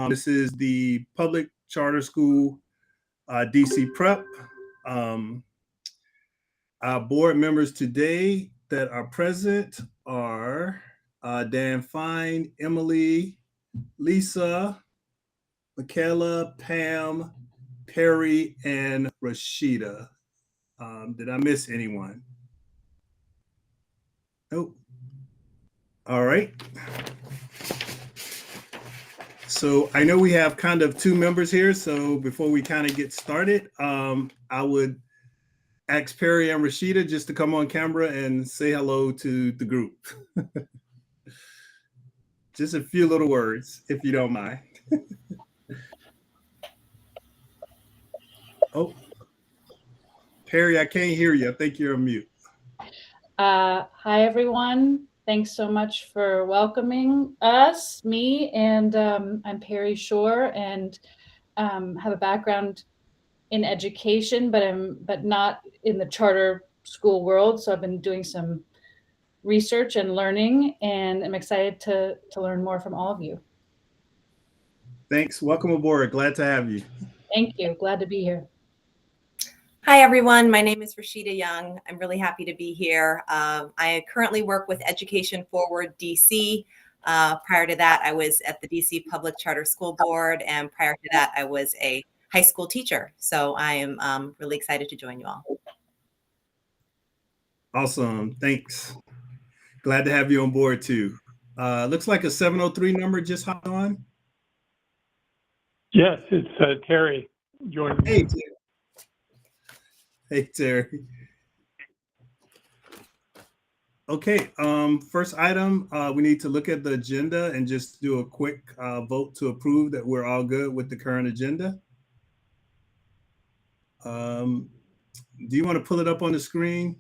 This is the Public Charter School DC Prep. Our board members today that are present are Dan Fine, Emily, Lisa, Michaela, Pam, Perry, and Rashida. Did I miss anyone? Nope. All right. So I know we have kind of two members here. So before we kind of get started, I would ask Perry and Rashida just to come on camera and say hello to the group. Just a few little words, if you don't mind. Oh, Perry, I can't hear you. I think you're on mute. Hi, everyone. Thanks so much for welcoming me, and I'm Perry Shore, and have a background in education, but not in the charter school world. So I've been doing some research and learning, and I'm excited to learn more from all of you. Thanks. Welcome aboard. Glad to have you. Thank you. Glad to be here. Hi, everyone. My name is Rashida Young. I'm really happy to be here. I currently work with Education Forward DC. Prior to that, I was at the DC Public Charter School Board, and prior to that, I was a high school teacher. So I am really excited to join you all. Awesome. Thanks. Glad to have you on board too. Looks like a 703 number just hopped on. Yes, it's Terry joining me. Hey, Terry. Hey, Terry. Okay, first item, we need to look at the agenda and just do a quick vote to approve that we're all good with the current agenda. Do you want to pull it up on the screen,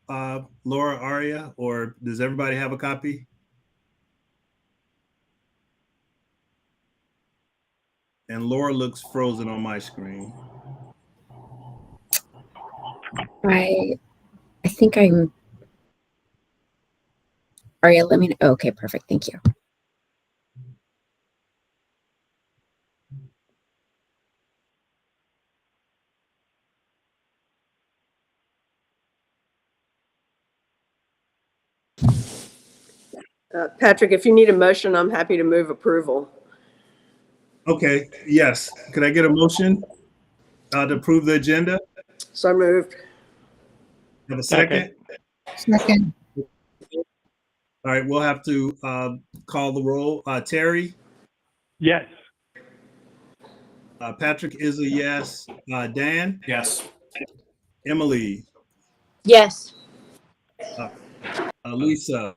Laura, Aria, or does everybody have a copy? And Laura looks frozen on my screen. I think I'm. Aria, let me know. Okay, perfect. Thank you. Patrick, if you need a motion, I'm happy to move approval. Okay, yes. Could I get a motion to approve the agenda? So moved. Have a second? Second. All right, we'll have to call the roll. Terry? Yes. Patrick is a yes. Dan? Yes. Emily? Yes. Lisa?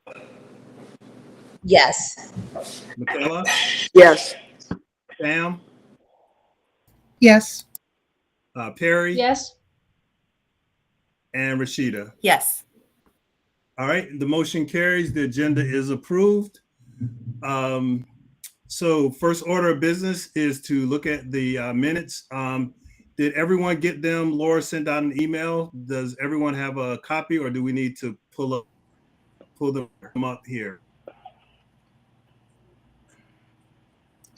Yes. Michaela? Yes. Sam? Yes. Perry? Yes. And Rashida? Yes. All right, the motion carries. The agenda is approved. So first order of business is to look at the minutes. Did everyone get them? Laura sent out an email. Does everyone have a copy, or do we need to pull them up here?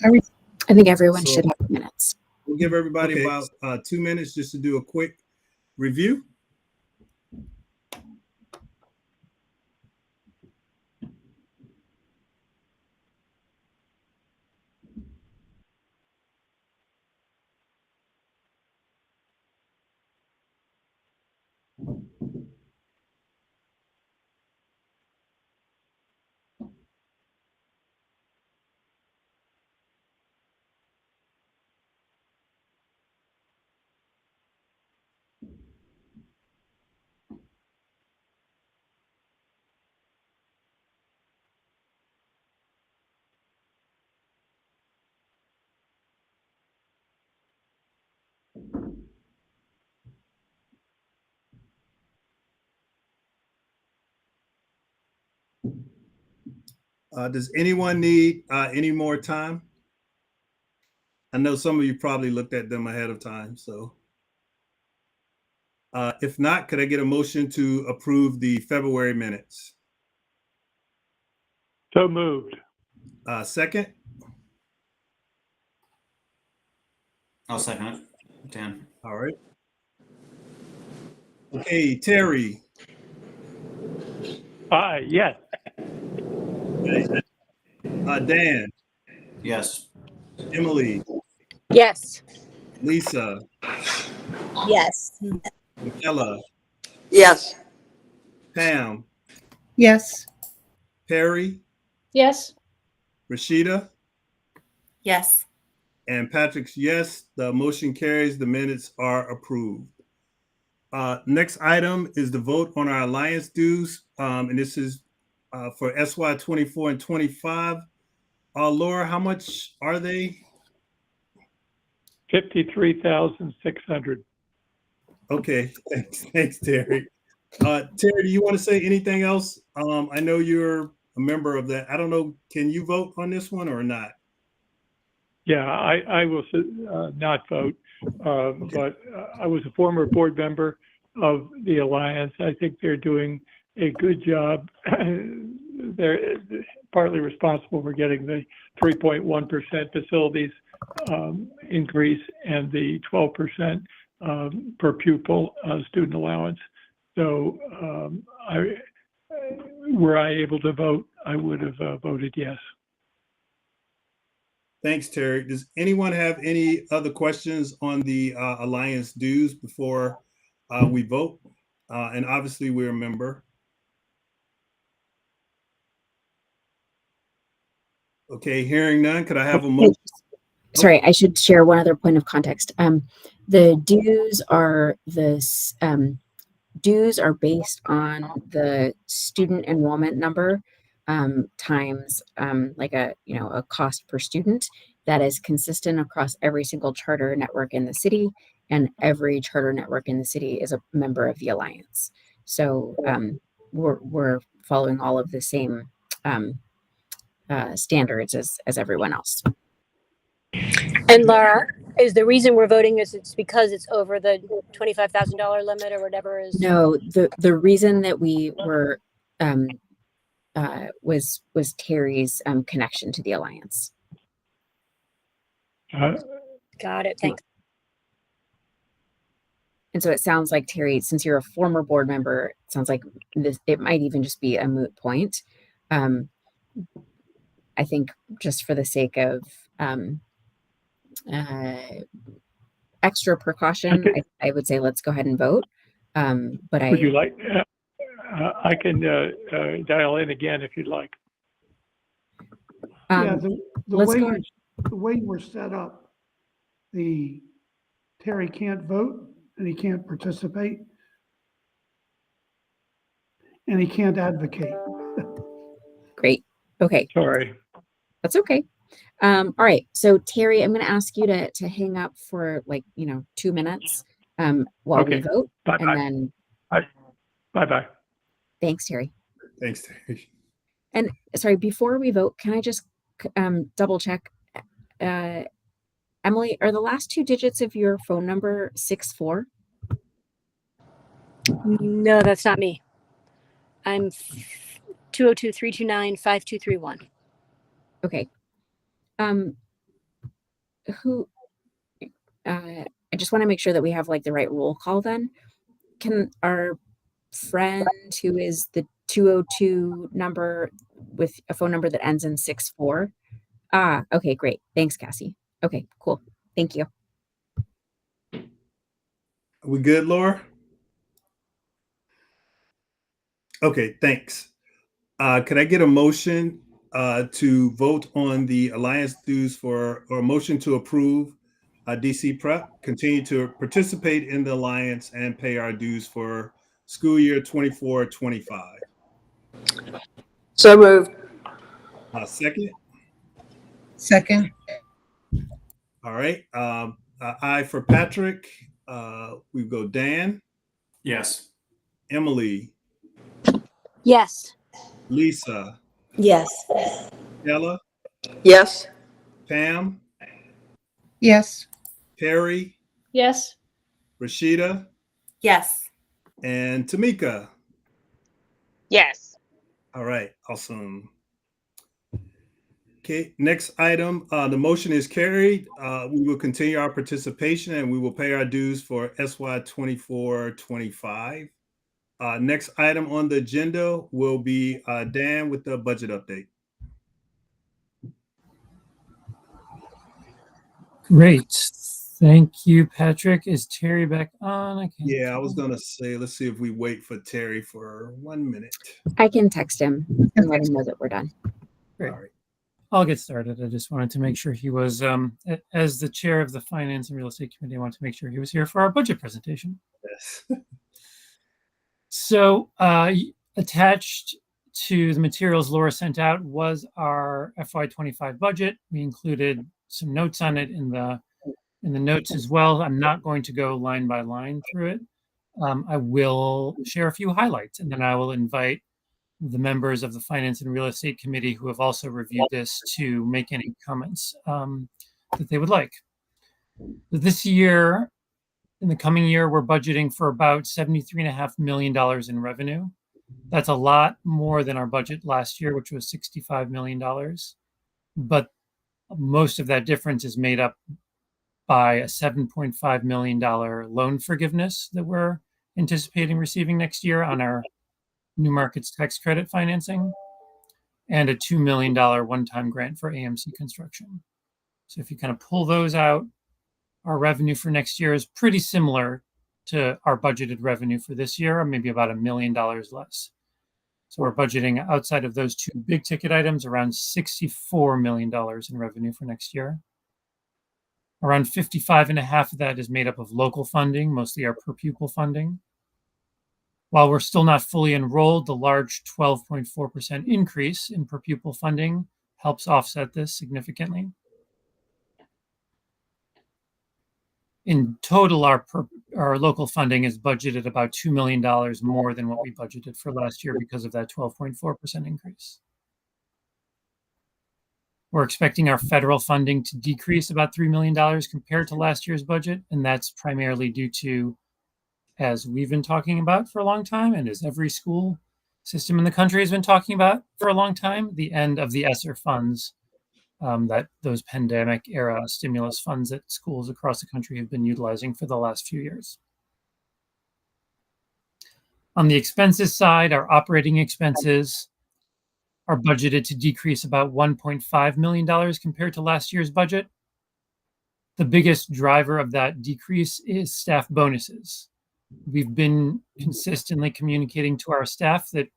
I think everyone should have minutes. We'll give everybody about 2 minutes just to do a quick review. Does anyone need any more time? I know some of you probably looked at them ahead of time, so. If not, could I get a motion to approve the February minutes? So moved. Second? I'll second it. Dan. All right. Okay, Terry. Yes. Okay. Dan, Yes. Emily, Yes. Lisa, Yes. Michaela, Yes. Pam, Yes. Perry, Yes. Rashida, Yes. and Patrick's yes. The motion carries. The minutes are approved. Next item is the vote on our alliance dues, and this is for SY 24 and 25. Laura, how much are they? 53,600. Okay, thanks, Terry. Terry, do you want to say anything else? I know you're a member of that. I don't know. Can you vote on this one or not? Yeah, I will not vote, but I was a former board member of the Alliance. I think they're doing a good job. They're partly responsible for getting the 3.1% facilities increase and the 12% per pupil student allowance. So were I able to vote, I would have voted yes. Thanks, Terry. Does anyone have any other questions on the Alliance dues before we vote? And obviously, we're a member. Okay, hearing none, could I have a motion? Sorry, I should share one other point of context. The dues are dues are based on the student enrollment number times like a cost per student that is consistent across every single charter network in the city, and every charter network in the city is a member of the Alliance. So we're following all of the same standards as everyone else. And Laura, is the reason we're voting is it's because it's over the $25,000 limit or whatever is? No, the reason that we were was Terry's connection to the Alliance. Got it. Thanks. And so it sounds like, Terry, since you're a former board member, it sounds like it might even just be a moot point. I think just for the sake of extra precaution, Okay. I would say let's go ahead and vote. But Would you like? I can dial in again if you'd like. Yeah, the let's way go ahead. the way we're set up, Terry can't vote and he can't participate and he can't advocate. Great. Okay, Sorry. that's okay. All right. So Terry, I'm going to ask you to hang up for 2 minutes while we Okay. vote, Bye and bye. then Bye bye. thanks, Terry. Thanks, Terry. And sorry, before we vote, can I just double check? Emily, are the last 2 digits of your phone number 64? No, that's not me. I'm 202-329-5231. Okay. Who? I just want to make sure that we have the right roll call. Then, can our friend who is the 202 number with a phone number that ends in 64? Okay, great. Thanks, Cassie. Okay, cool. Thank you. Are we good, Laura? Okay, thanks. Could I get a motion to vote on the Alliance dues or a motion to approve DC Prep, continue to participate in the Alliance and pay our dues for school year 24-25? So moved. Second? Second. All right. Aye for Patrick. We go Dan, Yes. Emily, Yes. Lisa, Yes. Ella, Yes. Pam, Yes. Perry, Yes. Rashida, Yes. and Tamika. Yes. All right, awesome. Okay, next item, the motion is carried. We will continue our participation and we will pay our dues for SY 24-25. Next item on the agenda will be Dan with the budget update. Great. Thank you, Patrick. Is Terry back on? I can't Yeah, I was tell. gonna say, let's see if we wait for Terry for 1 minute. I can text him and let him know that we're done. Great. All right. I'll get started. I just wanted to make sure he was, as the chair of the Finance and Real Estate Committee, I wanted to make sure he was here for our budget presentation. Yes. So attached to the materials Laura sent out was our FY25 budget. We included some notes on it in the notes as well. I'm not going to go line by line through it. I will share a few highlights, and then I will invite the members of the Finance and Real Estate Committee who have also reviewed this to make any comments that they would like. This year, in the coming year, we're budgeting for about $73.5 million in revenue. That's a lot more than our budget last year, which was $65 million. But most of that difference is made up by a $7.5 million loan forgiveness that we're anticipating receiving next year on our New Markets Tax Credit financing, and a $2 million one-time grant for AMC construction. So if you kind of pull those out, our revenue for next year is pretty similar to our budgeted revenue for this year, or maybe about $1 million less. So we're budgeting outside of those two big ticket items around $64 million in revenue for next year. Around 55.5 of that is made up of local funding, mostly our per pupil funding. While we're still not fully enrolled, the large 12.4% increase in per pupil funding helps offset this significantly. In total, our local funding is budgeted about $2 million more than what we budgeted for last year because of that 12.4% increase. We're expecting our federal funding to decrease about $3 million compared to last year's budget, and that's primarily due to, as we've been talking about for a long time, and as every school system in the country has been talking about for a long time, the end of the ESSER funds, that those pandemic era stimulus funds that schools across the country have been utilizing for the last few years. On the expenses side, our operating expenses are budgeted to decrease about $1.5 million compared to last year's budget. The biggest driver of that decrease is staff bonuses. We've been consistently communicating to our staff that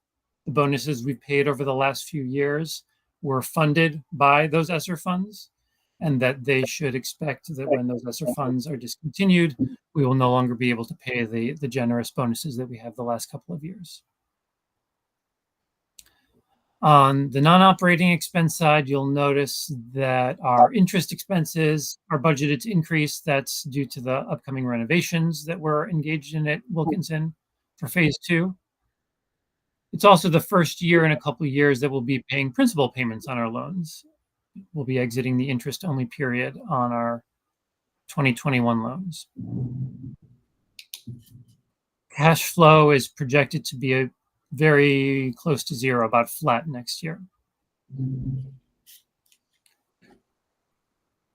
the bonuses we've paid over the last few years were funded by those ESSER funds, and that they should expect that when those ESSER funds are discontinued, we will no longer be able to pay the generous bonuses that we have the last couple of years. On the non-operating expense side, you'll notice that our interest expenses are budgeted to increase. That's due to the upcoming renovations that we're engaged in at Wilkinson for phase 2. It's also the first year in a couple of years that we'll be paying principal payments on our loans. We'll be exiting the interest-only period on our 2021 loans. Cash flow is projected to be very close to zero, about flat next year.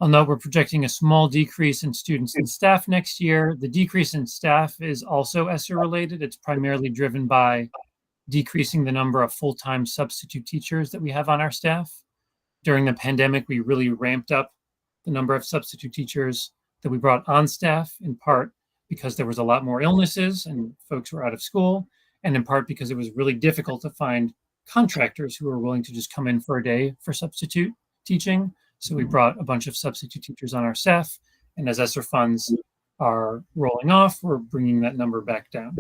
I'll note we're projecting a small decrease in students and staff next year. The decrease in staff is also ESSER related. It's primarily driven by decreasing the number of full-time substitute teachers that we have on our staff. During the pandemic, we really ramped up the number of substitute teachers that we brought on staff, in part because there was a lot more illnesses and folks were out of school, and in part because it was really difficult to find contractors who were willing to just come in for a day for substitute teaching. So we brought a bunch of substitute teachers on our staff, and as ESSER funds are rolling off, we're bringing that number back down.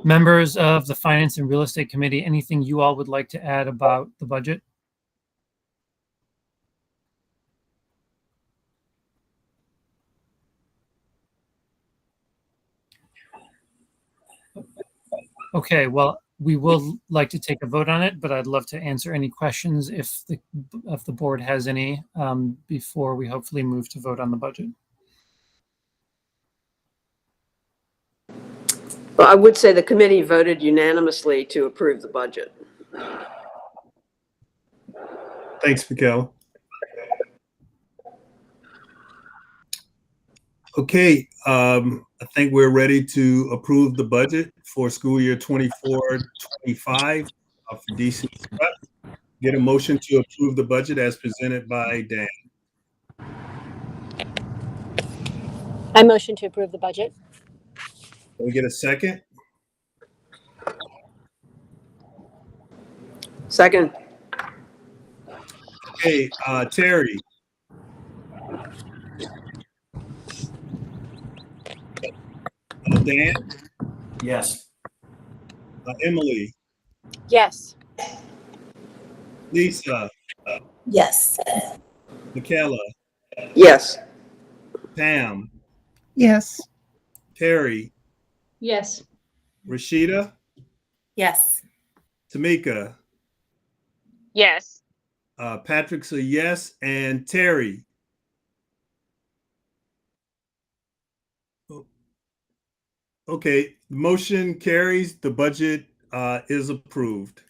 Members of the Finance and Real Estate Committee, anything you all would like to add about the budget? Okay, well, we will like to take a vote on it, but I'd love to answer any questions if the board has any before we hopefully move to vote on the budget. Well, I would say the committee voted unanimously to approve the budget. Thanks, Michaela. Okay, I think we're ready to approve the budget for school year 24-25 for DC Prep. Get a motion to approve the budget as presented by Dan. I motion to approve the budget. Can we get a second? Second. Okay, Terry. Dan, Yes. Emily, Yes. Lisa, Yes. Michaela, Yes. Pam, Yes. Terry, Yes. Rashida, Yes. Tamika, Yes. Patrick's a yes, and Terry. Okay, motion carries. The budget is approved.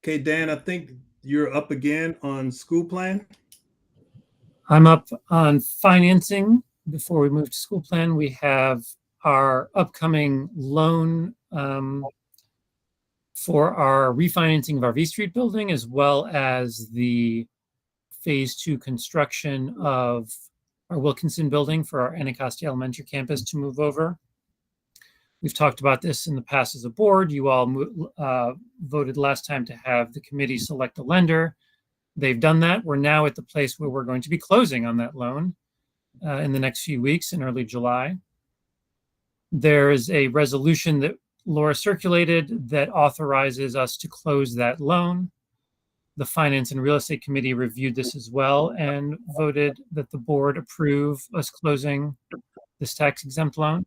Okay, Dan, I think you're up again on school plan. I'm up on financing. Before we move to school plan, we have our upcoming loan for our refinancing of our V Street building, as well as the phase 2 construction of our Wilkinson building for our Anacostia Elementary campus to move over. We've talked about this in the past as a board. You all voted last time to have the committee select a lender. They've done that. We're now at the place where we're going to be closing on that loan in the next few weeks in early July. There is a resolution that Laura circulated that authorizes us to close that loan. The Finance and Real Estate Committee reviewed this as well and voted that the board approve us closing this tax exempt loan.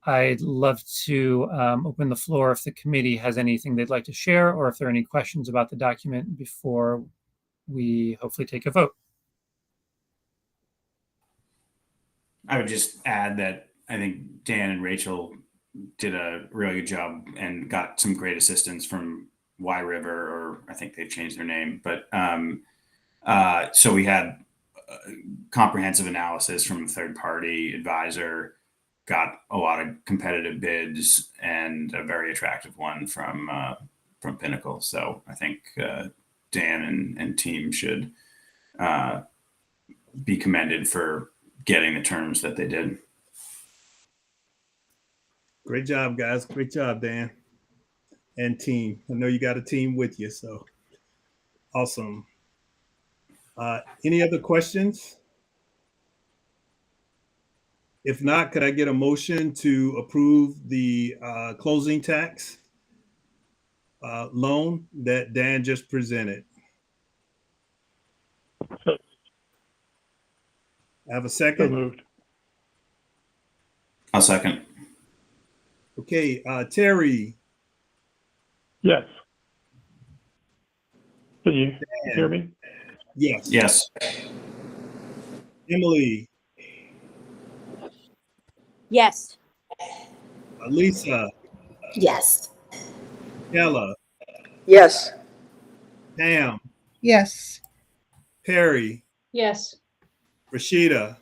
I'd love to open the floor if the committee has anything they'd like to share, or if there are any questions about the document before we hopefully take a vote. I would just add that I think Dan and Rachel did a really good job and got some great assistance from Y River, or I think they've changed their name. But so we had comprehensive analysis from a third party advisor, got a lot of competitive bids, and a very attractive one from Pinnacle. So I think Dan and team should be commended for getting the terms that they did. Great job, guys. Great job, Dan and team. I know you got a team with you, so awesome. Any other questions? If not, could I get a motion to approve the closing tax loan that Dan just presented? So I have a second. moved. I'll second. Okay, Terry. Yes. Can you hear me? Yes. Yes. Emily, Yes. Lisa, Yes. Ella, Yes. Pam, Yes. Perry, Yes. Rashida,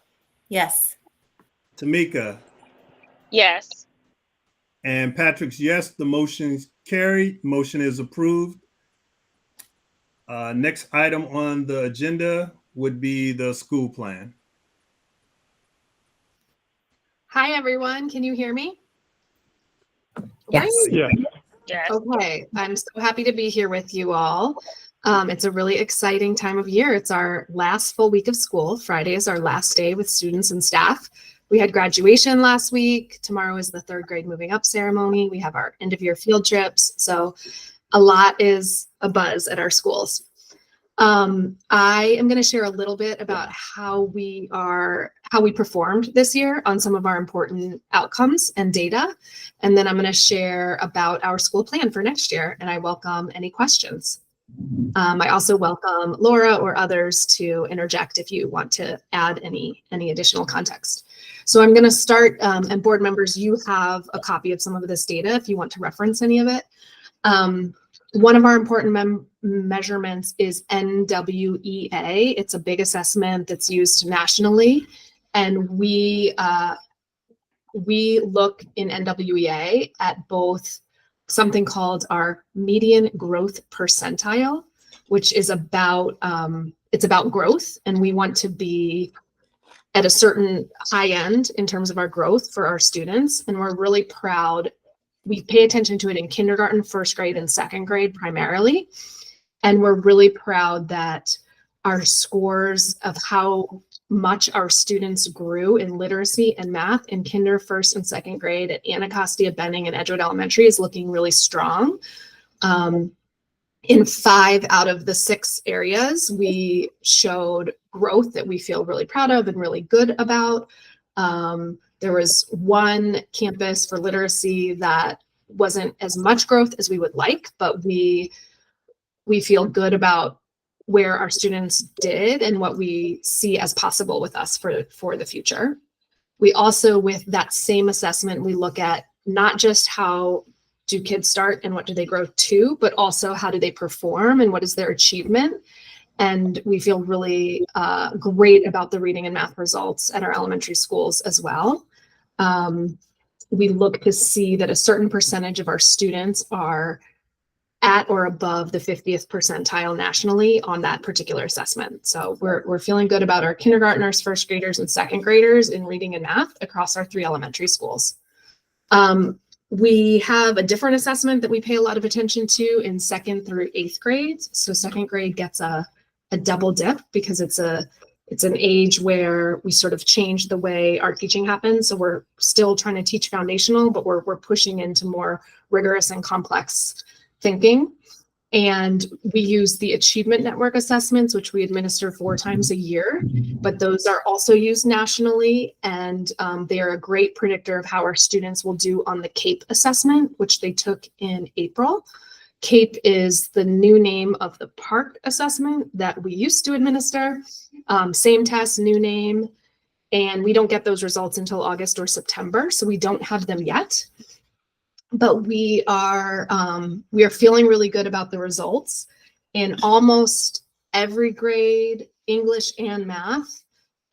Yes. Tamika, Yes. and Patrick's yes. The motion's carried. Motion is approved. Next item on the agenda would be the school plan. Hi, everyone. Can you hear me? Yes. Yes. Yes. Okay. I'm so happy to be here with you all. It's a really exciting time of year. It's our last full week of school. Friday is our last day with students and staff. We had graduation last week. Tomorrow is the third grade moving up ceremony. We have our end of year field trips. So a lot is abuzz at our schools. I am going to share a little bit about how we performed this year on some of our important outcomes and data. And then I'm going to share about our school plan for next year. And I welcome any questions. I also welcome Laura or others to interject if you want to add any additional context. So I'm going to start, and board members, you have a copy of some of this data if you want to reference any of it. One of our important measurements is NWEA. It's a big assessment that's used nationally, and we look in NWEA at both something called our median growth percentile, which is about it's about growth, and we want to be at a certain high end in terms of our growth for our students, and we're really proud. We pay attention to it in kindergarten, first grade, and second grade primarily. And we're really proud that our scores of how much our students grew in literacy and math in kinder, first, and second grade at Anacostia, Benning, and Edgewood Elementary is looking really strong. In 5 out of the 6 areas, we showed growth that we feel really proud of and really good about. There was one campus for literacy that wasn't as much growth as we would like, but we feel good about where our students did and what we see as possible with us for the future. We also, with that same assessment, we look at not just how do kids start and what do they grow to, but also how do they perform and what is their achievement. And we feel really great about the reading and math results at our elementary schools as well. We look to see that a certain percentage of our students are at or above the 50th percentile nationally on that particular assessment. So we're feeling good about our kindergartners, first graders, and second graders in reading and math across our 3 elementary schools. We have a different assessment that we pay a lot of attention to in 2nd through 8th grades. So 2nd grade gets a double dip because it's an age where we sort of change the way our teaching happens. So we're still trying to teach foundational, but we're pushing into more rigorous and complex thinking. And we use the Achievement Network assessments, which we administer 4 times a year, but those are also used nationally. And they are a great predictor of how our students will do on the CAPE assessment, which they took in April. CAPE is the new name of the PARCC assessment that we used to administer. Same test, new name, and we don't get those results until August or September, so we don't have them yet. But we are feeling really good about the results. In almost every grade, English and math,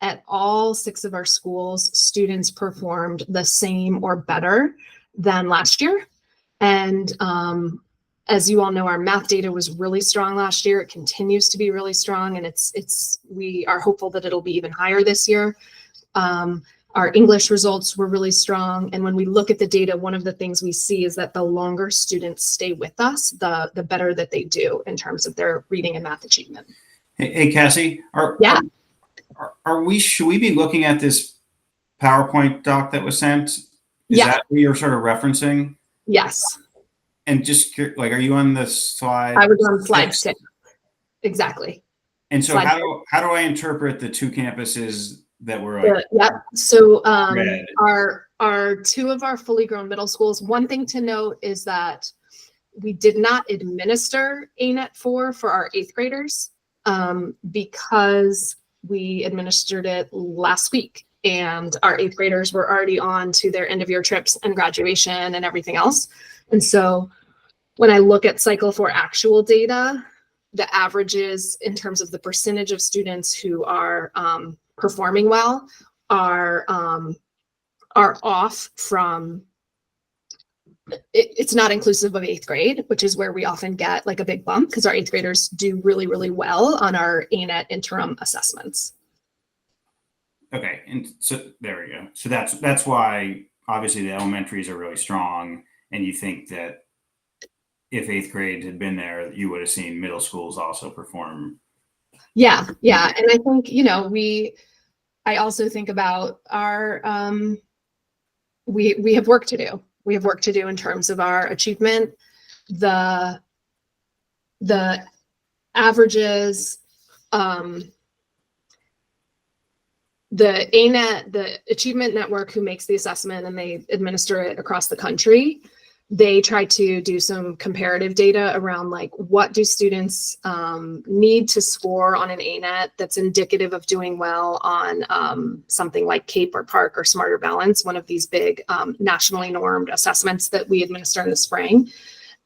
at all 6 of our schools, students performed the same or better than last year. And as you all know, our math data was really strong last year. It continues to be really strong, and we are hopeful that it'll be even higher this year. Our English results were really strong, and when we look at the data, one of the things we see is that the longer students stay with us, the better that they do in terms of their reading and math achievement. Hey Cassie, should we be looking at this PowerPoint doc that was sent? Is that what you're sort of referencing? Yes. And just like, are you on the slide? I was on slide 6. Exactly. And so how do I interpret the 2 campuses that were like, So our 2 of our fully grown middle schools, one thing to note is that we did not administer ANET 4 for our 8th graders because we administered it last week, and our 8th graders were already on to their end of year trips and graduation and everything else. And so when I look at Cycle 4 actual data, the averages in terms of the percentage of students who are performing well are off from, it's not inclusive of 8th grade, which is where we often get like a big bump because our 8th graders do really, really well on our ANET interim assessments. Okay, and so there we go. So that's why obviously the elementaries are really strong, and you think that if 8th grade had been there, you would have seen middle schools also perform. Yeah. And I think, I also think about our, we have work to do. We have work to do in terms of our achievement. The averages, the ANET, the Achievement Network, who makes the assessment and they administer it across the country, they try to do some comparative data around like what do students need to score on an ANET that's indicative of doing well on something like CAPE or PARCC or Smarter Balance, one of these big nationally normed assessments that we administer in the spring.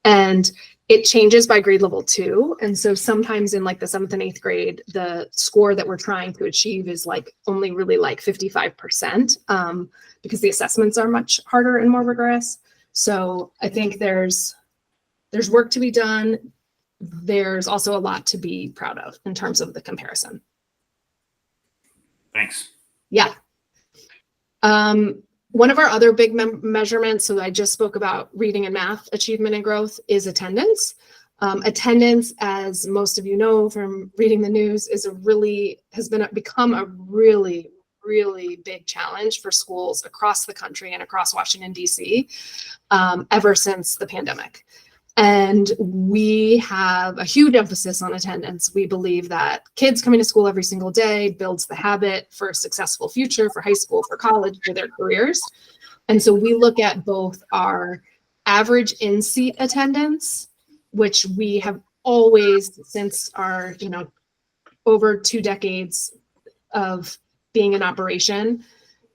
And it changes by grade level too. And so sometimes in like the 7th and 8th grade, the score that we're trying to achieve is like only really like 55%, because the assessments are much harder and more rigorous. So I think there's work to be done. There's also a lot to be proud of in terms of the comparison. Thanks. Yeah. One of our other big measurements, so I just spoke about reading and math achievement and growth, is attendance. Attendance, as most of you know from reading the news, become a really big challenge for schools across the country and across Washington, D.C. Ever since the pandemic. And we have a huge emphasis on attendance. We believe that kids coming to school every single day builds the habit for a successful future, for high school, for college, for their careers. And so we look at both our average in-seat attendance, which we have always, since our, over 2 decades of being in operation,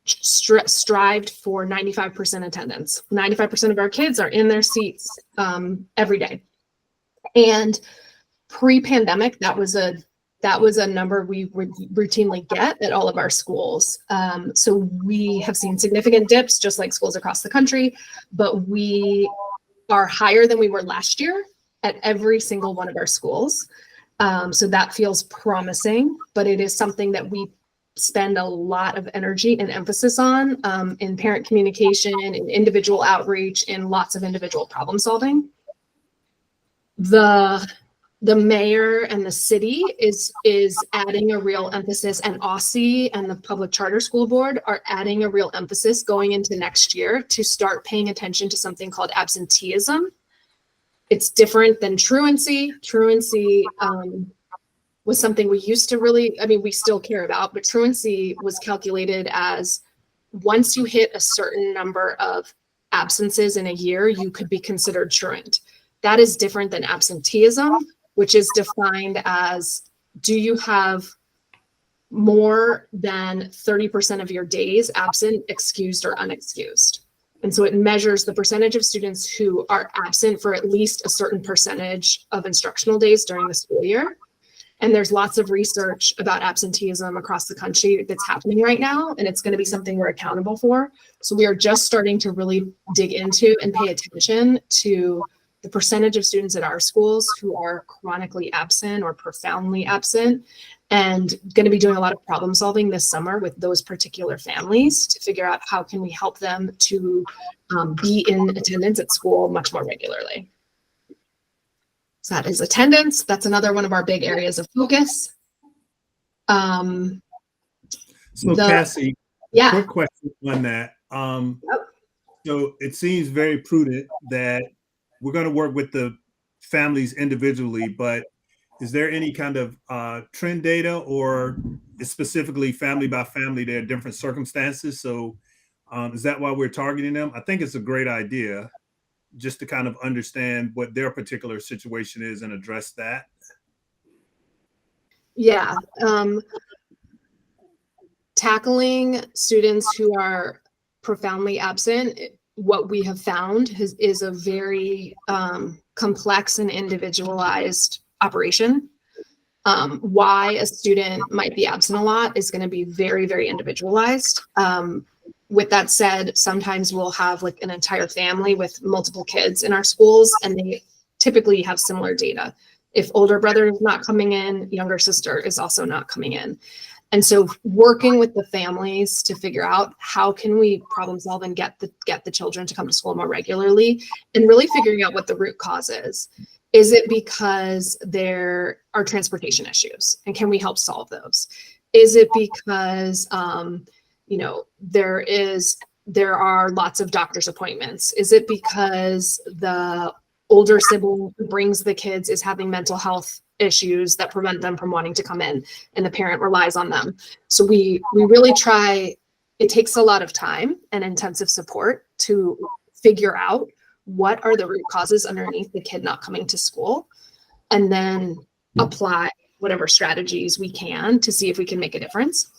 strived for 95% attendance. 95% of our kids are in their seats every day. And pre-pandemic, that was a number we would routinely get at all of our schools. So we have seen significant dips, just like schools across the country, but we are higher than we were last year at every single one of our schools. So that feels promising, but it is something that we spend a lot of energy and emphasis on in parent communication, in individual outreach, in lots of individual problem solving. The mayor and the city is adding a real emphasis, and OSSI and the Public Charter School Board are adding a real emphasis going into next year to start paying attention to something called absenteeism. It's different than truancy. Truancy was something we used to we still care about, but truancy was calculated as once you hit a certain number of absences in a year, you could be considered truant. That is different than absenteeism, which is defined as, do you have more than 30% of your days absent, excused, or unexcused? And so it measures the percentage of students who are absent for at least a certain percentage of instructional days during the school year. And there's lots of research about absenteeism across the country that's happening right now, and it's going to be something we're accountable for. So we are just starting to really dig into and pay attention to the percentage of students at our schools who are chronically absent or profoundly absent, and going to be doing a lot of problem solving this summer with those particular families to figure out how can we help them to be in attendance at school much more regularly. So that is attendance. That's another one of our big areas of focus. So Cassie, yeah. quick question on that. So it seems very prudent that we're going to work with the families individually, but is there any kind of trend data, or is specifically family by family, there are different circumstances? So is that why we're targeting them? I think it's a great idea, just to kind of understand what their particular situation is and address that. Yeah. Tackling students who are profoundly absent, what we have found is a very complex and individualized operation. Why a student might be absent a lot is going to be very, very individualized. With that said, sometimes we'll have like an entire family with multiple kids in our schools, and they typically have similar data. If older brother is not coming in, younger sister is also not coming in. And so working with the families to figure out how can we problem solve and get the children to come to school more regularly, and really figuring out what the root cause is. Is it because there are transportation issues, and can we help solve those? Is it because there are lots of doctor's appointments? Is it because the older sibling who brings the kids is having mental health issues that prevent them from wanting to come in, and the parent relies on them? So we really try. It takes a lot of time and intensive support to figure out what are the root causes underneath the kid not coming to school, and then apply whatever strategies we can to see if we can make a difference.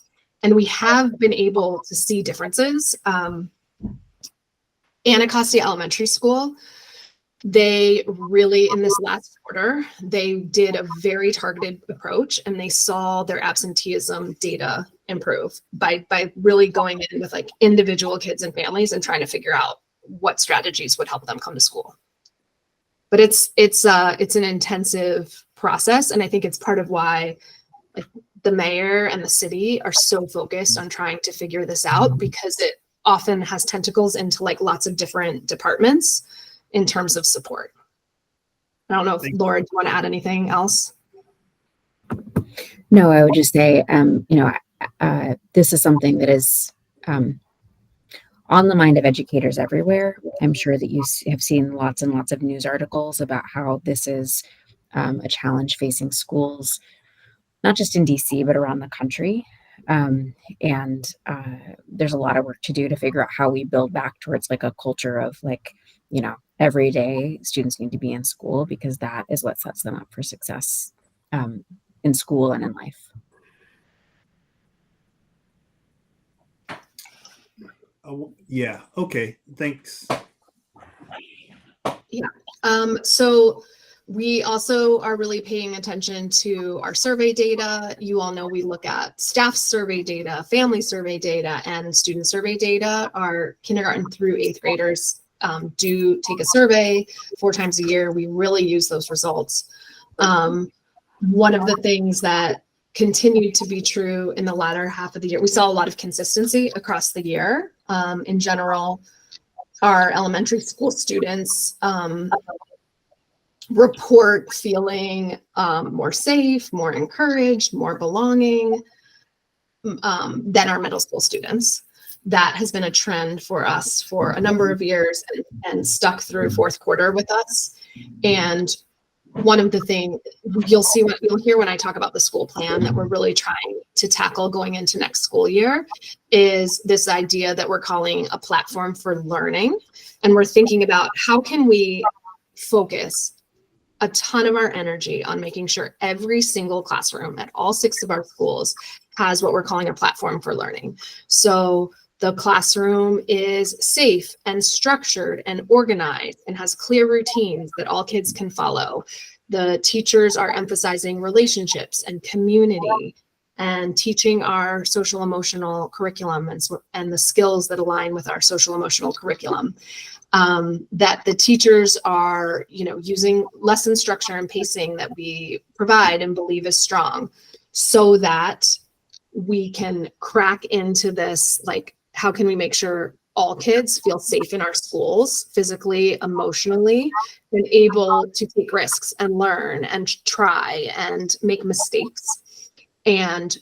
And we have been able to see differences. Anacostia Elementary School They really, in this last quarter, they did a very targeted approach, and they saw their absenteeism data improve by really going in with like individual kids and families and trying to figure out what strategies would help them come to school. But it's an intensive process, and I think it's part of why like the mayor and the city are so focused on trying to figure this out, because it often has tentacles into like lots of different departments in terms of support. I don't know if Laura, do you want to add anything else? No, I would just say, this is something that is on the mind of educators everywhere. I'm sure that you have seen lots and lots of news articles about how this is a challenge facing schools, not just in DC, but around the country. And there's a lot of work to do to figure out how we build back towards like a culture of like, every day students need to be in school, because that is what sets them up for success in school and in life. Yeah. Okay. Thanks. Yeah. So we also are really paying attention to our survey data. You all know we look at staff survey data, family survey data, and student survey data. Our kindergarten through 8th graders do take a survey 4 times a year. We really use those results. One of the things that continued to be true in the latter half of the year, we saw a lot of consistency across the year. In general, our elementary school students report feeling more safe, more encouraged, more belonging than our middle school students. That has been a trend for us for a number of years and stuck through 4th quarter with us. And one of the things you'll hear when I talk about the school plan that we're really trying to tackle going into next school year is this idea that we're calling a platform for learning. And we're thinking about how can we focus a ton of our energy on making sure every single classroom at all 6 of our schools has what we're calling a platform for learning. So the classroom is safe and structured and organized and has clear routines that all kids can follow. The teachers are emphasizing relationships and community and teaching our social emotional curriculum and the skills that align with our social emotional curriculum. That the teachers are, using lesson structure and pacing that we provide and believe is strong, so that we can crack into this, like, how can we make sure all kids feel safe in our schools, physically, emotionally, and able to take risks and learn and try and make mistakes. And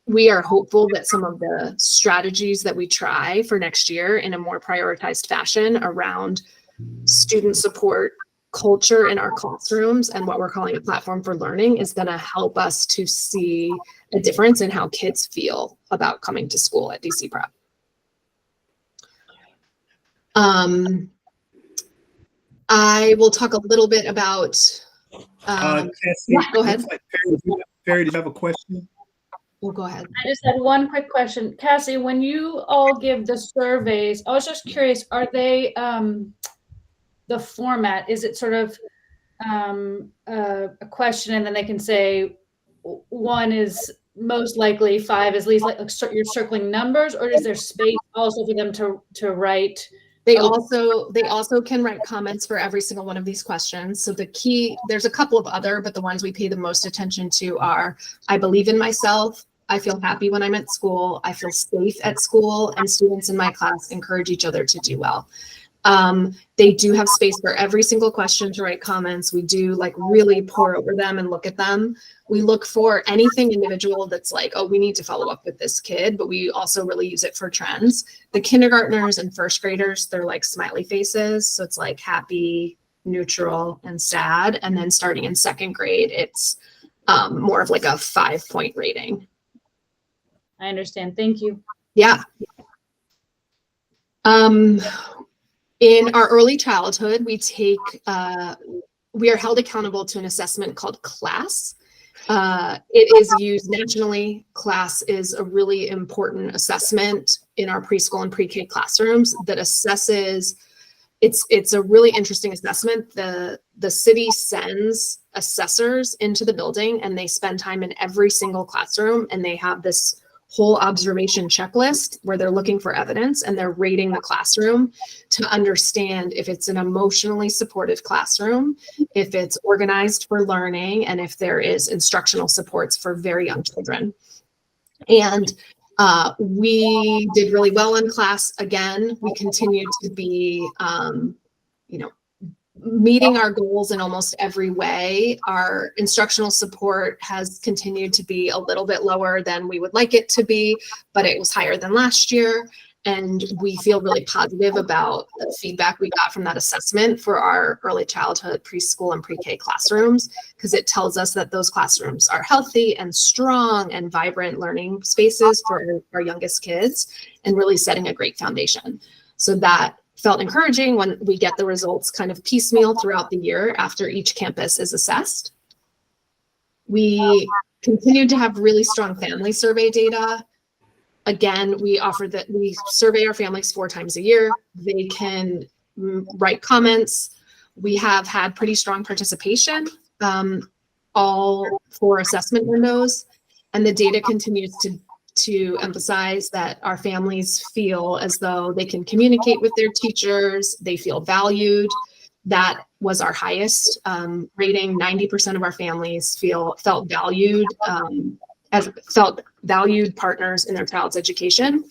we are hopeful that some of the strategies that we try for next year in a more prioritized fashion around student support culture in our classrooms and what we're calling a platform for learning is going to help us to see a difference in how kids feel about coming to school at DC Prep. I will talk a little bit about. Cassie, yeah, go ahead. Perry, did you have a question? Well, go ahead. I just had one quick question. Cassie, when you all give the surveys, I was just curious, are they, the format, is it sort of a question and then they can say 1 is most likely, 5 is least likely, you're circling numbers, or is there space also for them to write? They also can write comments for every single one of these questions. So the key, there's a couple of other, but the ones we pay the most attention to are, I believe in myself, I feel happy when I'm at school, I feel safe at school, and students in my class encourage each other to do well. They do have space for every single question to write comments. We do like really pour over them and look at them. We look for anything individual that's like, oh, we need to follow up with this kid, but we also really use it for trends. The kindergartners and 1st graders, they're like smiley faces. So it's like happy, neutral, and sad. And then starting in 2nd grade, it's more of like a 5-point rating. I understand. Thank you. Yeah. In our early childhood, we are held accountable to an assessment called CLASS. It is used nationally. CLASS is a really important assessment in our preschool and pre-K classrooms that assesses it's a really interesting assessment. The city sends assessors into the building, and they spend time in every single classroom, and they have this whole observation checklist where they're looking for evidence, and they're rating the classroom to understand if it's an emotionally supportive classroom, if it's organized for learning, and if there is instructional supports for very young children. And we did really well in class. Again, we continue to be, meeting our goals in almost every way. Our instructional support has continued to be a little bit lower than we would like it to be, but it was higher than last year. And we feel really positive about the feedback we got from that assessment for our early childhood, preschool, and pre-K classrooms, because it tells us that those classrooms are healthy and strong and vibrant learning spaces for our youngest kids, and really setting a great foundation. So that felt encouraging when we get the results kind of piecemeal throughout the year after each campus is assessed. We continued to have really strong family survey data. Again, we survey our families 4 times a year. They can write comments. We have had pretty strong participation, all 4 assessment windows, and the data continues to emphasize that our families feel as though they can communicate with their teachers, they feel valued. That was our highest rating. 90% of our families felt valued, felt valued partners in their child's education.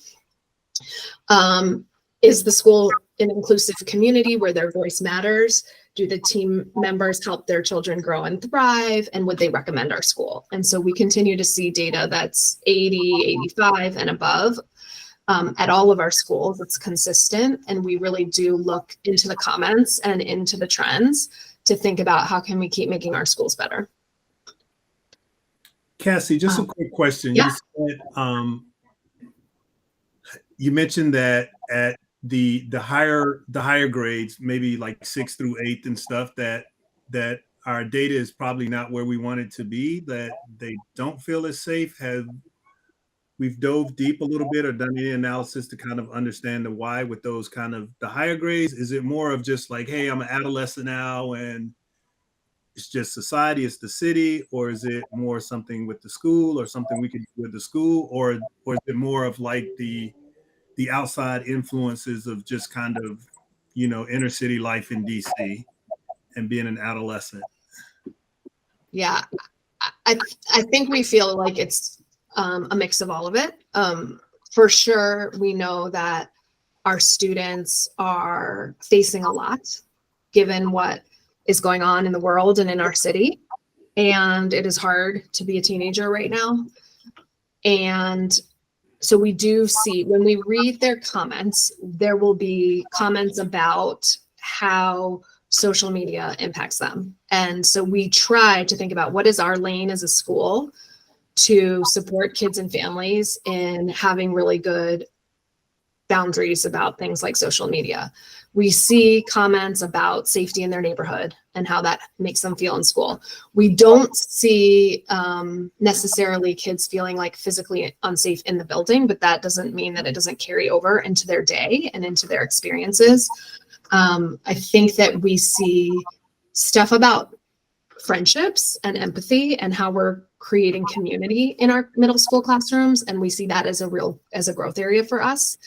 Is the school an inclusive community where their voice matters? Do the team members help their children grow and thrive? And would they recommend our school? And so we continue to see data that's 80, 85 and above at all of our schools. It's consistent. And we really do look into the comments and into the trends to think about how can we keep making our schools better. Cassie, just a quick question. Yeah. You said, you mentioned that at the higher grades, maybe like 6th through 8th and stuff, that our data is probably not where we want it to be, that they don't feel as safe. We've dove deep a little bit or done any analysis to kind of understand the why with those kind of the higher grades? Is it more of just like, hey, I'm an adolescent now and it's just society, it's the city, or is it more something with the school or something we could do with the school, or is it more of like the outside influences of just kind of, inner city life in DC and being an adolescent? Yeah, I think we feel like it's a mix of all of it. For sure, we know that our students are facing a lot given what is going on in the world and in our city. And it is hard to be a teenager right now. And so we do see, when we read their comments, there will be comments about how social media impacts them. And so we try to think about what is our lane as a school to support kids and families in having really good boundaries about things like social media. We see comments about safety in their neighborhood and how that makes them feel in school. We don't see necessarily kids feeling like physically unsafe in the building, but that doesn't mean that it doesn't carry over into their day and into their experiences. I think that we see stuff about friendships and empathy and how we're creating community in our middle school classrooms. And we see that as a growth area for us.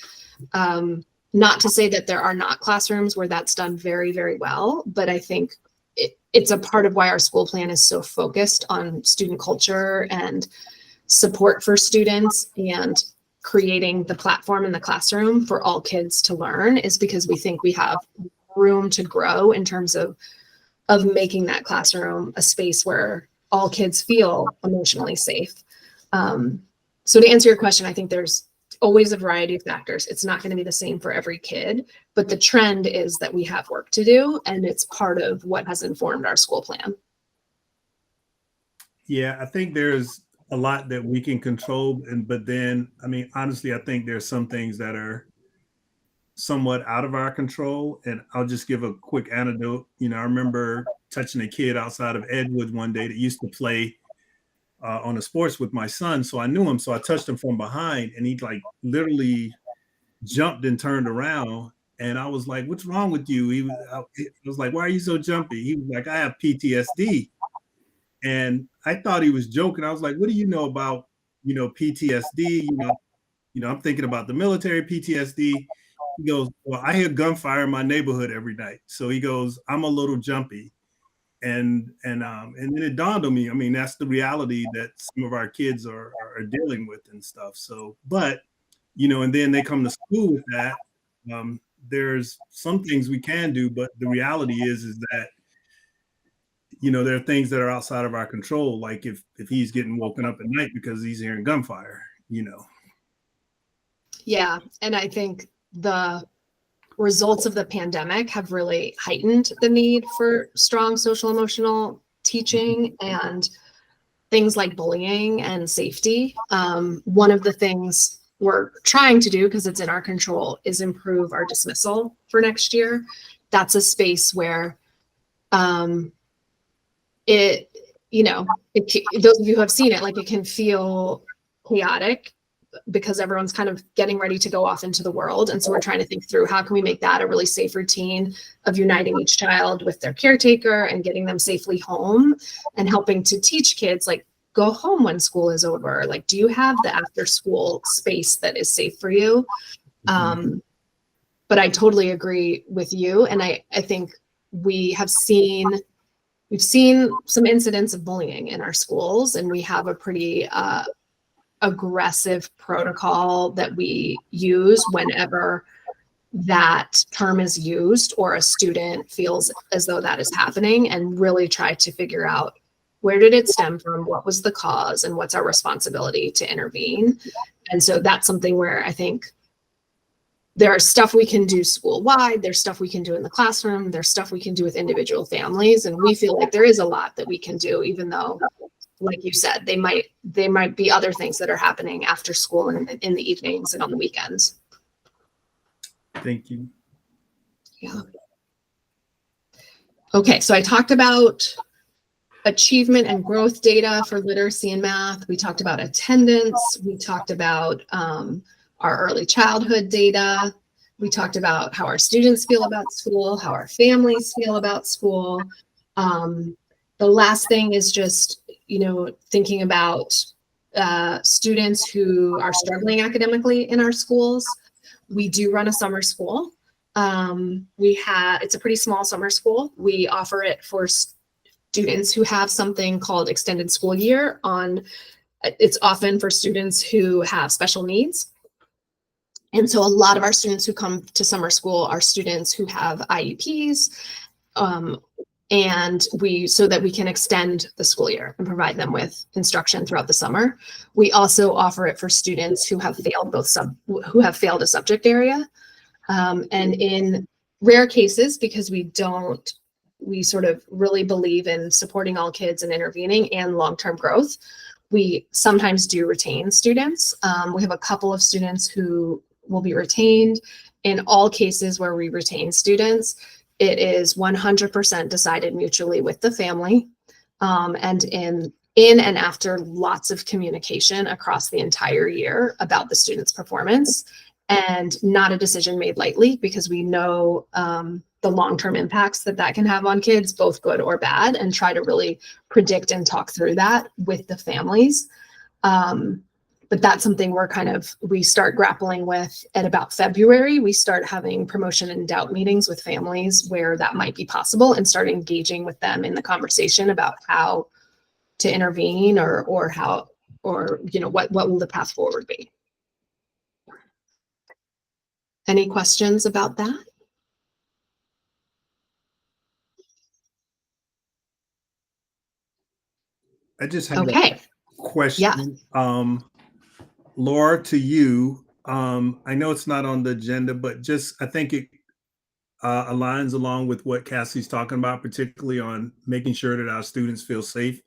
Not to say that there are not classrooms where that's done very, very well, but I think it's a part of why our school plan is so focused on student culture and support for students and creating the platform in the classroom for all kids to learn, is because we think we have room to grow in terms of making that classroom a space where all kids feel emotionally safe. So to answer your question, I think there's always a variety of factors. It's not going to be the same for every kid, but the trend is that we have work to do, and it's part of what has informed our school plan. Yeah, I think there's a lot that we can control, but then, I mean, honestly, I think there's some things that are somewhat out of our control. And I'll just give a quick anecdote. I remember touching a kid outside of Edgewood one day that used to play on the sports with my son. So I knew him. So I touched him from behind, and he like literally jumped and turned around. And I was like, "What's wrong with you?" I was like, "Why are you so jumpy?" He was like, "I have PTSD." And I thought he was joking. I was like, "What do you know about, PTSD? I'm thinking about the military PTSD." He goes, "Well, I hear gunfire in my neighborhood every night." So he goes, "I'm a little jumpy." And then it dawned on me. I mean, that's the reality that some of our kids are dealing with and stuff. So, but and then they come to school with that. There's some things we can do, but the reality is that there are things that are outside of our control, like if he's getting woken up at night because he's hearing gunfire. Yeah, and I think the results of the pandemic have really heightened the need for strong social emotional teaching and things like bullying and safety. One of the things we're trying to do, because it's in our control, is improve our dismissal for next year. That's a space where those of you who have seen it, like, it can feel chaotic because everyone's kind of getting ready to go off into the world. And so we're trying to think through, how can we make that a really safe routine of uniting each child with their caretaker and getting them safely home, and helping to teach kids, like, go home when school is over. Like, do you have the after school space that is safe for you? But I totally agree with you. And I think we've seen some incidents of bullying in our schools, and we have a pretty aggressive protocol that we use whenever that term is used or a student feels as though that is happening, and really try to figure out, where did it stem from? What was the cause? And what's our responsibility to intervene? And so that's something where I think there's stuff we can do school-wide, there's stuff we can do in the classroom, there's stuff we can do with individual families. And we feel like there is a lot that we can do, even though, like you said, they might be other things that are happening after school and in the evenings and on the weekends. Thank you. Yeah. Okay, so I talked about achievement and growth data for literacy and math. We talked about attendance. We talked about our early childhood data. We talked about how our students feel about school, how our families feel about school. The last thing is just, thinking about students who are struggling academically in our schools. We do run a summer school. It's a pretty small summer school. We offer it for students who have something called extended school year it's often for students who have special needs. And so a lot of our students who come to summer school are students who have IEPs, and so that we can extend the school year and provide them with instruction throughout the summer. We also offer it for students who have failed a subject area. And in rare cases, because we sort of really believe in supporting all kids and intervening and long-term growth, we sometimes do retain students. We have a couple of students who will be retained. In all cases where we retain students, it is 100% decided mutually with the family, and in and after lots of communication across the entire year about the student's performance, and not a decision made lightly, because we know the long-term impacts that can have on kids, both good or bad, and try to really predict and talk through that with the families. But that's something we start grappling with at about February. We start having promotion and doubt meetings with families where that might be possible, and start engaging with them in the conversation about how to intervene or what will the path forward be. Any questions about that? I just have Okay. a question. Yeah. Laura, to you, I know it's not on the agenda, but I think it aligns along with what Cassie's talking about, particularly on making sure that our students feel safe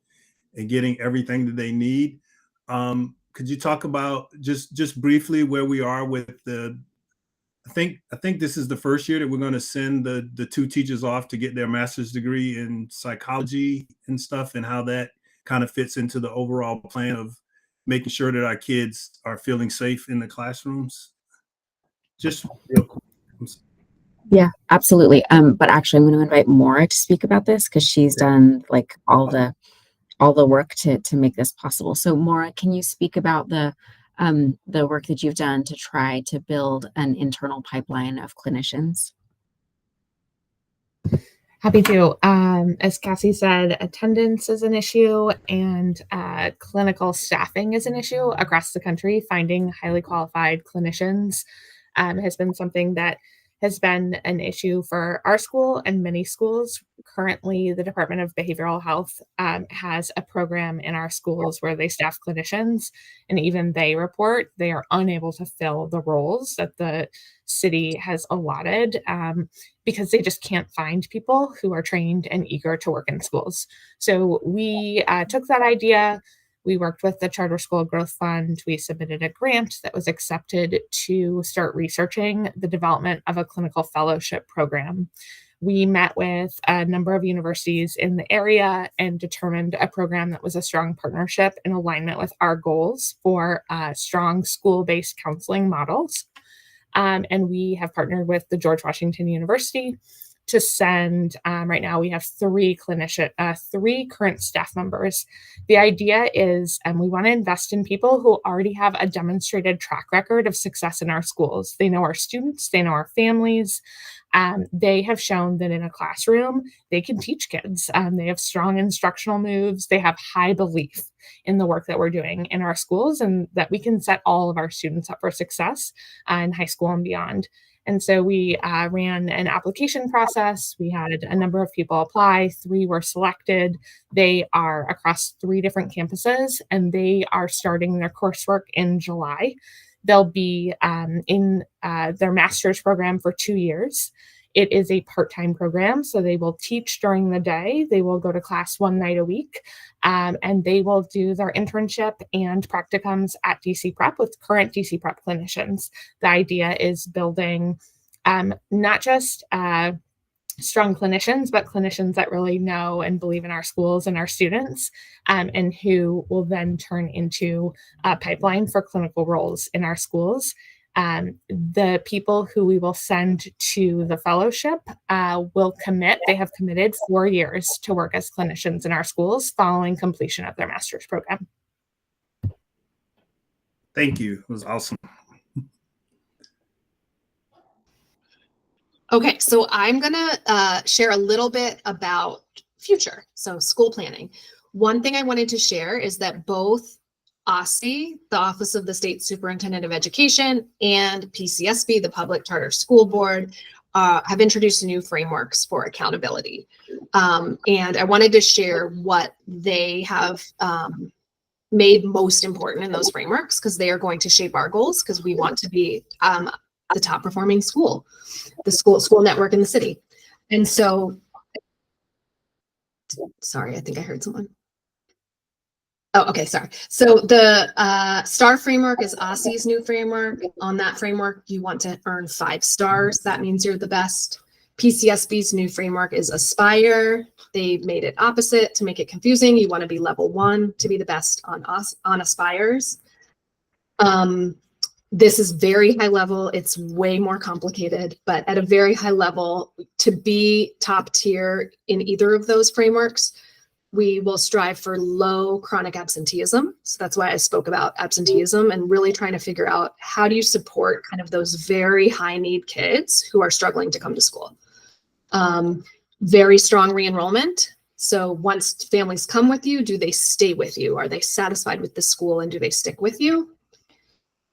and getting everything that they need. Could you talk about just briefly where we are with I think this is the first year that we're going to send the two teachers off to get their master's degree in psychology and stuff, and how that kind of fits into the overall plan of making sure that our kids are feeling safe in the classrooms. Just real quick. Yeah, absolutely. But actually, I'm going to invite Maura to speak about this because she's done like all the work to make this possible. So, Maura, can you speak about the work that you've done to try to build an internal pipeline of clinicians? Happy to. As Cassie said, attendance is an issue and clinical staffing is an issue across the country. Finding highly qualified clinicians has been something that has been an issue for our school and many schools. Currently, the Department of Behavioral Health has a program in our schools where they staff clinicians, and even they report they are unable to fill the roles that the city has allotted because they just can't find people who are trained and eager to work in schools. So we took that idea. We worked with the Charter School Growth Fund. We submitted a grant that was accepted to start researching the development of a clinical fellowship program. We met with a number of universities in the area and determined a program that was a strong partnership in alignment with our goals for strong school-based counseling models. And we have partnered with the George Washington University to send, right now we have three current staff members. The idea is we want to invest in people who already have a demonstrated track record of success in our schools. They know our students, they know our families. They have shown that in a classroom, they can teach kids. They have strong instructional moves. They have high belief in the work that we're doing in our schools and that we can set all of our students up for success in high school and beyond. And so we ran an application process. We had a number of people apply. 3 were selected. They are across 3 different campuses, and they are starting their coursework in July. They'll be in their master's program for 2 years. It is a part-time program, so they will teach during the day. They will go to class 1 night a week, and they will do their internship and practicums at DC Prep with current DC Prep clinicians. The idea is building not just strong clinicians, but clinicians that really know and believe in our schools and our students, and who will then turn into a pipeline for clinical roles in our schools. The people who we will send to the fellowship will commit. They have committed 4 years to work as clinicians in our schools following completion of their master's program. Thank you. It was awesome. Okay, so I'm gonna share a little bit about future, so school planning. One thing I wanted to share is that both OSSE, the Office of the State Superintendent of Education, and PCSB, the Public Charter School Board, have introduced new frameworks for accountability. And I wanted to share what they have made most important in those frameworks, because they are going to shape our goals, because we want to be the top performing school, the school network in the city. And so, sorry, I think I heard someone. Oh, okay, sorry. So the STAR framework is OSSE's new framework. On that framework, you want to earn 5 stars. That means you're the best. PCSB's new framework is Aspire. They made it opposite to make it confusing. You want to be level 1 to be the best on Aspires. This is very high level. It's way more complicated, but at a very high level, to be top tier in either of those frameworks, we will strive for low chronic absenteeism. So that's why I spoke about absenteeism and really trying to figure out how do you support kind of those very high need kids who are struggling to come to school. Very strong re-enrollment. So once families come with you, do they stay with you? Are they satisfied with the school and do they stick with you?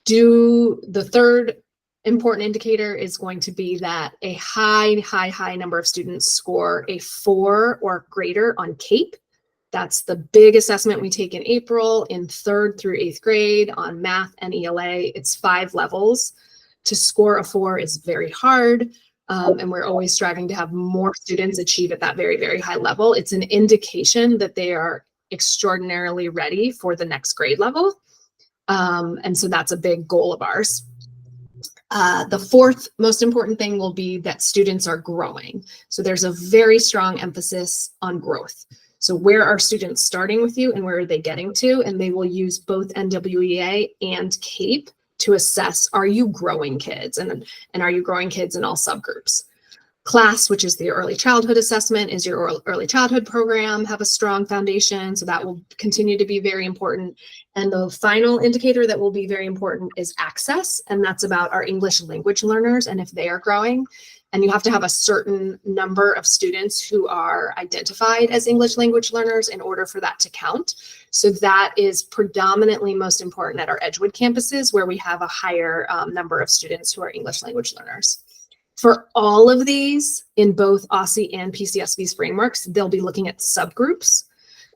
The third important indicator is going to be that a high number of students score a 4 or greater on CAPE. That's the big assessment we take in April in 3rd through 8th grade on math and ELA. It's 5 levels. To score a 4 is very hard. And we're always striving to have more students achieve at that very, very high level. It's an indication that they are extraordinarily ready for the next grade level. And so that's a big goal of ours. The 4th most important thing will be that students are growing. So there's a very strong emphasis on growth. So where are students starting with you and where are they getting to? And they will use both NWEA and CAPE to assess, are you growing kids? And are you growing kids in all subgroups? CLASS, which is the early childhood assessment, is your early childhood program, have a strong foundation. So that will continue to be very important. And the final indicator that will be very important is access. And that's about our English language learners and if they are growing. And you have to have a certain number of students who are identified as English language learners in order for that to count. So that is predominantly most important at our Edgewood campuses, where we have a higher number of students who are English language learners. For all of these, in both OSCE and PCSB's frameworks, they'll be looking at subgroups,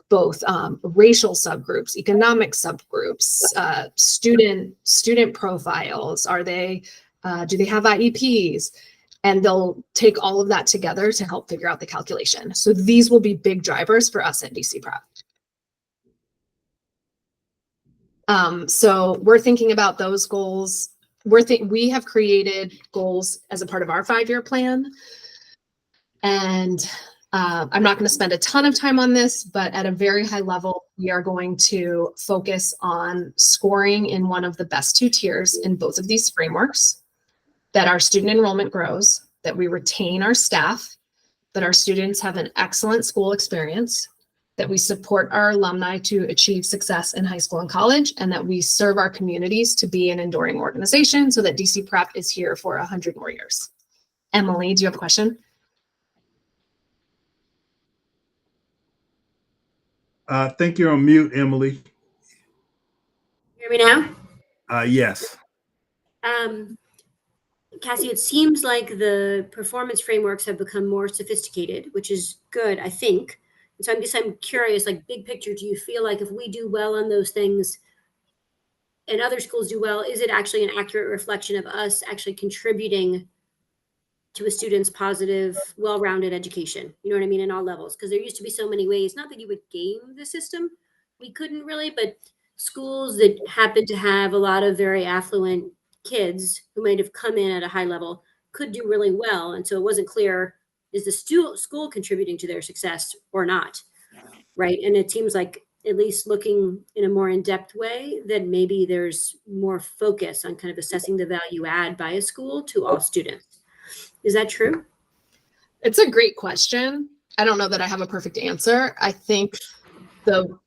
both racial subgroups, economic subgroups, student profiles. Are they, do they have IEPs? And they'll take all of that together to help figure out the calculation. So these will be big drivers for us at DC Prep. So we're thinking about those goals. We have created goals as a part of our 5-year plan. And I'm not going to spend a ton of time on this, but at a very high level, we are going to focus on scoring in one of the best 2 tiers in both of these frameworks, that our student enrollment grows, that we retain our staff, that our students have an excellent school experience, that we support our alumni to achieve success in high school and college, and that we serve our communities to be an enduring organization so that DC Prep is here for 100 more years. Emily, do you have a question? I think you're on mute, Emily. Hear me now? Yes. Cassie, it seems like the performance frameworks have become more sophisticated, which is good, I think. And so I'm curious, like big picture, do you feel like if we do well on those things and other schools do well, is it actually an accurate reflection of us actually contributing to a student's positive, well-rounded education? You know what I mean? In all levels, because there used to be so many ways, not that you would game the system, we couldn't really, but schools that happen to have a lot of very affluent kids who might have come in at a high level could do really well. And so it wasn't clear, is the school contributing to their success or not, right? And it seems like, at least looking in a more in-depth way, that maybe there's more focus on kind of assessing the value add by a school to all students. Is that true? It's a great question. I don't know that I have a perfect answer. I think the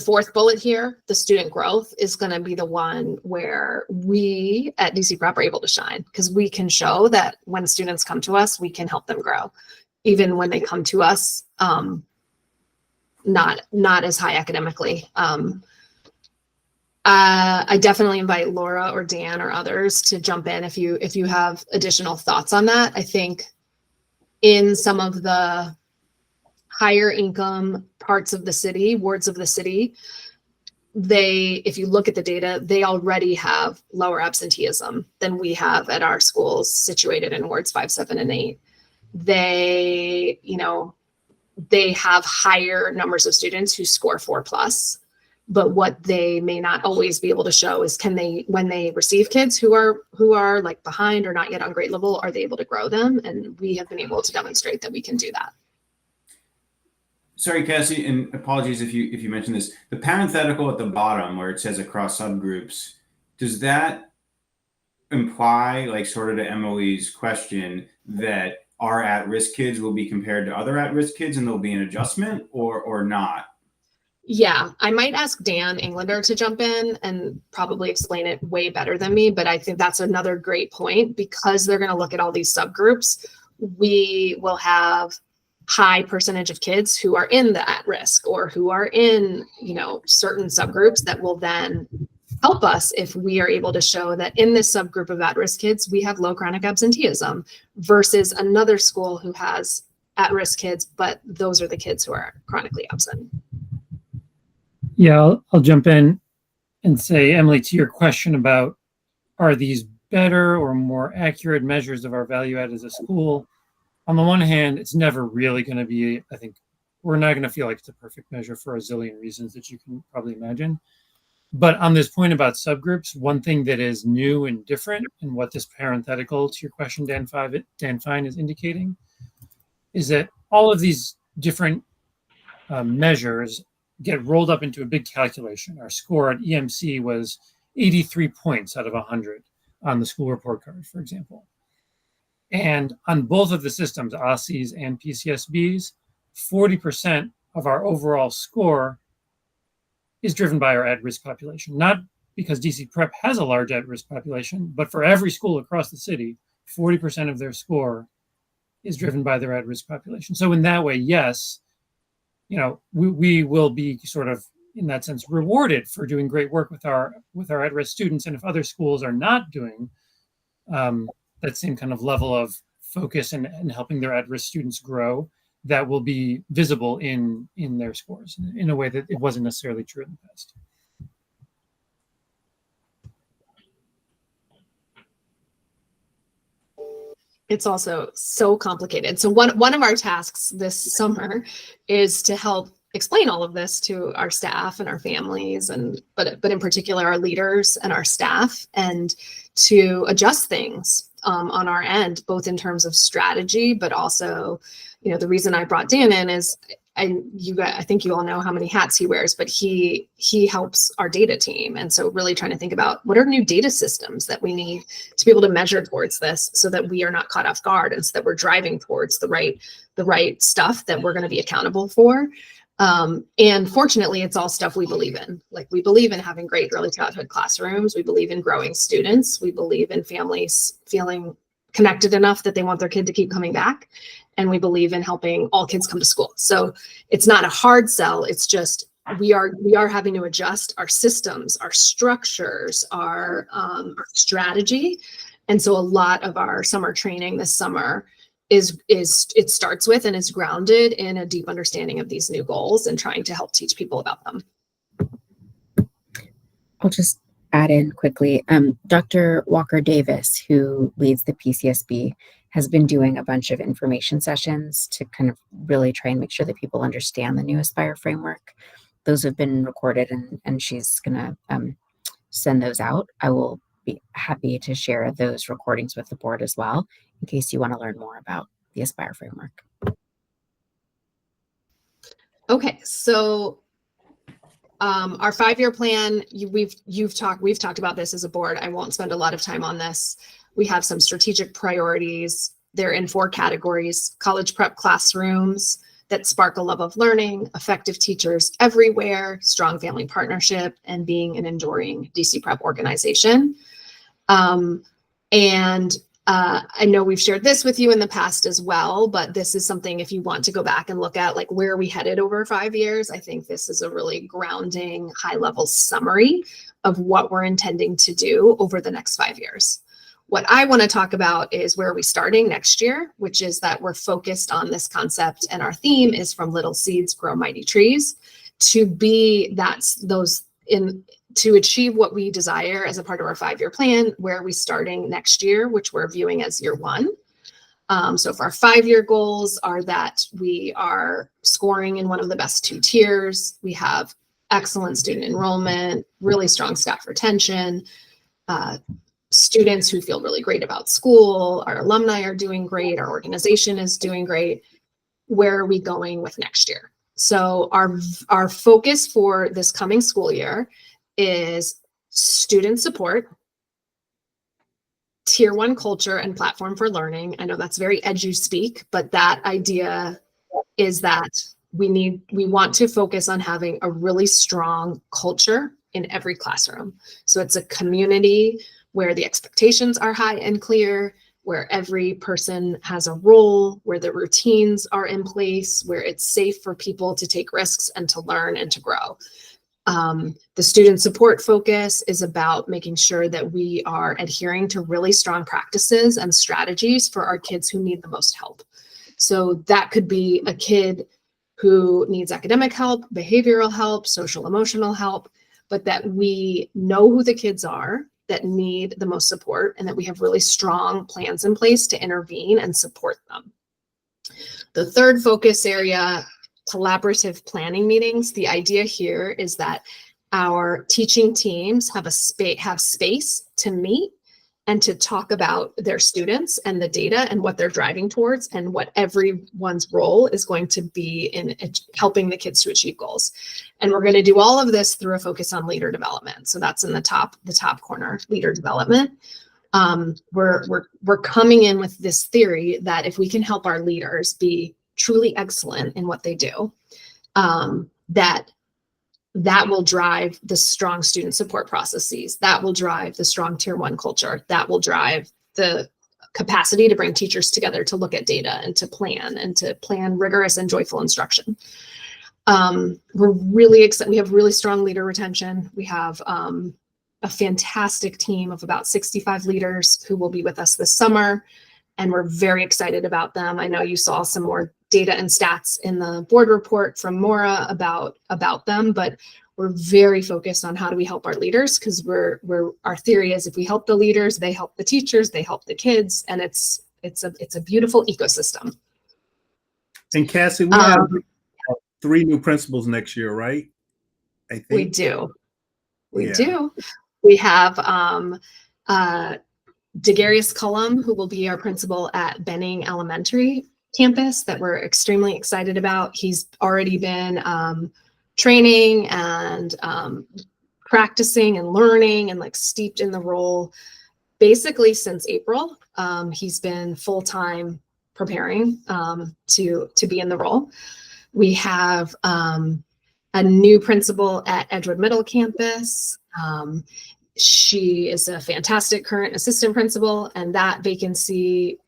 fourth bullet here, the student growth, is going to be the one where we at DC Prep are able to shine, because we can show that when students come to us, we can help them grow, even when they come to us not as high academically. I definitely invite Laura or Dan or others to jump in if you have additional thoughts on that. I think in some of the higher income parts of the city, wards of the city, if you look at the data, they already have lower absenteeism than we have at our schools situated in wards 5, 7, and 8. They have higher numbers of students who score 4+, but what they may not always be able to show is when they receive kids who are like behind or not yet on grade level, are they able to grow them? And we have been able to demonstrate that we can do that. Sorry, Cassie, and apologies if you mentioned this. The parenthetical at the bottom where it says across subgroups, does that imply, like sort of to Emily's question, that our at-risk kids will be compared to other at-risk kids and there'll be an adjustment, or not? Yeah, I might ask Dan Englander to jump in and probably explain it way better than me, but I think that's another great point, because they're going to look at all these subgroups. We will have high percentage of kids who are in the at-risk or who are in, certain subgroups that will then help us if we are able to show that in this subgroup of at-risk kids, we have low chronic absenteeism versus another school who has at-risk kids, but those are the kids who are chronically absent. Yeah, I'll jump in and say, Emily, to your question about, are these better or more accurate measures of our value add as a school? On the one hand, it's never really going to be, I think, we're not going to feel like it's a perfect measure for a zillion reasons that you can probably imagine. But on this point about subgroups, one thing that is new and different, and what this parenthetical to your question, Dan Fine, is indicating, is that all of these different measures get rolled up into a big calculation. Our score at EMC was 83 points out of 100 on the school report card, for example. And on both of the systems, OSCEs and PCSBs, 40% of our overall score is driven by our at-risk population. Not because DC Prep has a large at-risk population, but for every school across the city, 40% of their score is driven by their at-risk population. So in that way, yes, you know, we will be sort of, in that sense, rewarded for doing great work with our at-risk students. And if other schools are not doing that same kind of level of focus and helping their at-risk students grow, that will be visible in their scores in a way that it wasn't necessarily true in the past. It's also so complicated. So one of our tasks this summer is to help explain all of this to our staff and our families, and but in particular our leaders and our staff, and to adjust things on our end, both in terms of strategy, but also, you know, the reason I brought Dan in is I think you all know how many hats he wears, but he helps our data team. And so really trying to think about what are new data systems that we need to be able to measure towards this so that we are not caught off guard and so that we're driving towards the right stuff that we're going to be accountable for. And fortunately, it's all stuff we believe in. Like, we believe in having great early childhood classrooms. We believe in growing students. We believe in families feeling connected enough that they want their kid to keep coming back. And we believe in helping all kids come to school. So it's not a hard sell. It's just we are having to adjust our systems, our structures, our strategy. And so a lot of our summer training this summer it starts with and is grounded in a deep understanding of these new goals and trying to help teach people about them. I'll just add in quickly. Dr. Walker Davis, who leads the PCSB, has been doing a bunch of information sessions to kind of really try and make sure that people understand the new Aspire framework. Those have been recorded, and she's going to send those out. I will be happy to share those recordings with the board as well, in case you want to learn more about the Aspire framework. Okay, so our 5-year plan, we've talked about this as a board. I won't spend a lot of time on this. We have some strategic priorities. They're in 4 categories: college prep classrooms that spark a love of learning, effective teachers everywhere, strong family partnership, and being an enduring DC Prep organization. I know we've shared this with you in the past as well, but this is something, if you want to go back and look at like where are we headed over 5 years, I think this is a really grounding, high-level summary of what we're intending to do over the next 5 years. What I want to talk about is where are we starting next year, which is that we're focused on this concept, and our theme is from little seeds grow mighty trees. To achieve what we desire as a part of our 5-year plan, where are we starting next year, which we're viewing as year 1. So if our 5-year goals are that we are scoring in one of the best 2 tiers, we have excellent student enrollment, really strong staff retention, students who feel really great about school, our alumni are doing great, our organization is doing great, where are we going with next year? So our focus for this coming school year is student support, tier 1 culture and platform for learning. I know that's very edu speak, but that idea is that we want to focus on having a really strong culture in every classroom. So it's a community where the expectations are high and clear, where every person has a role, where the routines are in place, where it's safe for people to take risks and to learn and to grow. The student support focus is about making sure that we are adhering to really strong practices and strategies for our kids who need the most help. So that could be a kid who needs academic help, behavioral help, social emotional help, but that we know who the kids are that need the most support and that we have really strong plans in place to intervene and support them. The third focus area, collaborative planning meetings. The idea here is that our teaching teams have space to meet and to talk about their students and the data and what they're driving towards and what everyone's role is going to be in helping the kids to achieve goals. And we're going to do all of this through a focus on leader development. So that's in the top corner, leader development. We're coming in with this theory that if we can help our leaders be truly excellent in what they do, that will drive the strong student support processes, that will drive the strong tier 1 culture, that will drive the capacity to bring teachers together to look at data and to plan rigorous and joyful instruction. We're really excited. We have really strong leader retention. We have a fantastic team of about 65 leaders who will be with us this summer, and we're very excited about them. I know you saw some more data and stats in the board report from Maura about them, but we're very focused on how do we help our leaders, because our theory is if we help the leaders, they help the teachers, they help the kids, and it's a beautiful ecosystem. And Cassie, we have 3 new principals next year, right? I think we do. We do. We have Degarius Cullum, who will be our principal at Benning Elementary campus, that we're extremely excited about. He's already been training and practicing and learning and like steeped in the role basically since April. He's been full-time preparing to be in the role. We have a new principal at Edgewood Middle Campus. She is a fantastic current assistant principal, and that vacancy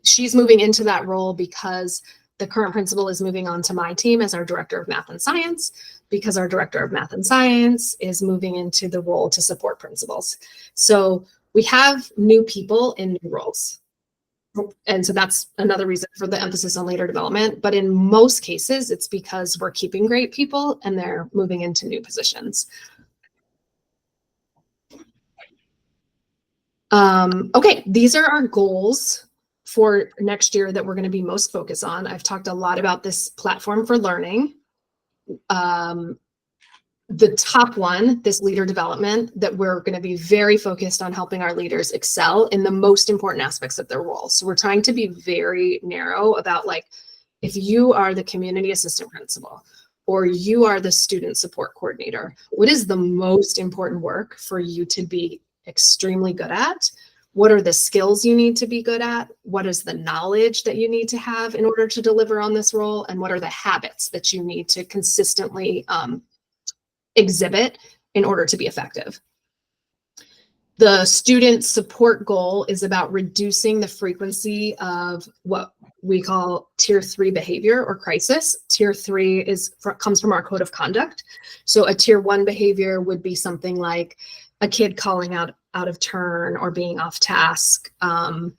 she's moving into that role because the current principal is moving on to my team as our director of math and science, because our director of math and science is moving into the role to support principals. So we have new people in new roles. And so that's another reason for the emphasis on leader development. But in most cases, it's because we're keeping great people and they're moving into new positions. Okay, these are our goals for next year that we're going to be most focused on. I've talked a lot about this platform for learning. The top one, this leader development, that we're going to be very focused on helping our leaders excel in the most important aspects of their role. So we're trying to be very narrow about, like, if you are the community assistant principal or you are the student support coordinator, what is the most important work for you to be extremely good at? What are the skills you need to be good at? What is the knowledge that you need to have in order to deliver on this role? And what are the habits that you need to consistently exhibit in order to be effective? The student support goal is about reducing the frequency of what we call tier 3 behavior or crisis. Tier 3 comes from our code of conduct. So a tier 1 behavior would be something like a kid calling out of turn or being off task, and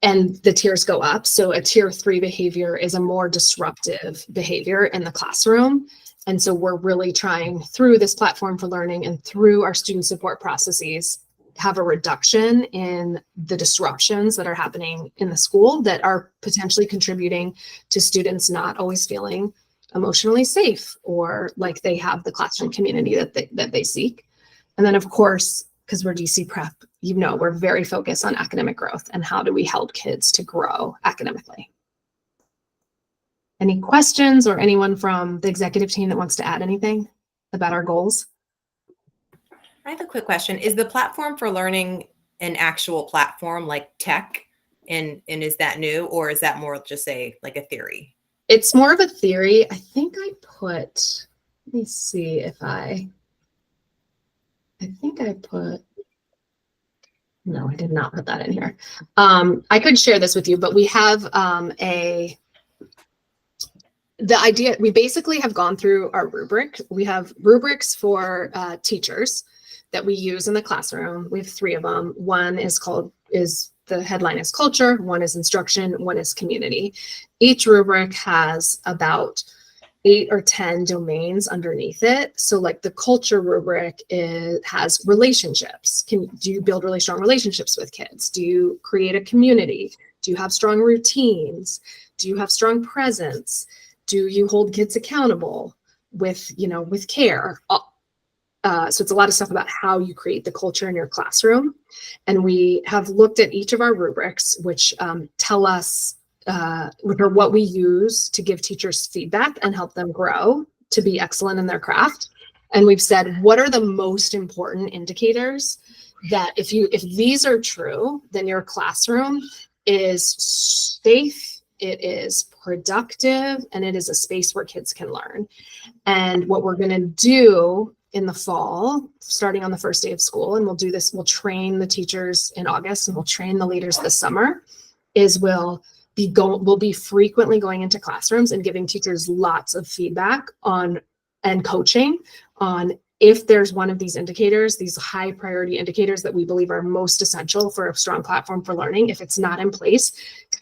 the tiers go up. So a tier 3 behavior is a more disruptive behavior in the classroom. And so we're really trying, through this platform for learning and through our student support processes, have a reduction in the disruptions that are happening in the school that are potentially contributing to students not always feeling emotionally safe or like they have the classroom community that they seek. And then, of course, because we're DC Prep, we're very focused on academic growth and how do we help kids to grow academically. Any questions, or anyone from the executive team that wants to add anything about our goals? I have a quick question. Is the platform for learning an actual platform like tech? And is that new, or is that more just like a theory? It's more of a theory. I think let me see if no, I did not put that in here. I could share this with you, but we have the idea, we basically have gone through our rubric. We have rubrics for teachers that we use in the classroom. We have 3 of them. One the headline is culture, one is instruction, one is community. Each rubric has about 8 or 10 domains underneath it. So like the culture rubric has relationships. Do you build really strong relationships with kids? Do you create a community? Do you have strong routines? Do you have strong presence? Do you hold kids accountable with care? So it's a lot of stuff about how you create the culture in your classroom. And we have looked at each of our rubrics, which tell us which are what we use to give teachers feedback and help them grow to be excellent in their craft. And we've said, what are the most important indicators that if these are true, then your classroom is safe, it is productive, and it is a space where kids can learn. And what we're going to do in the fall, starting on the first day of school, and we'll train the teachers in August and we'll train the leaders this summer, is we'll be frequently going into classrooms and giving teachers lots of feedback on and coaching on if there's one of these indicators, these high priority indicators that we believe are most essential for a strong platform for learning. If it's not in place,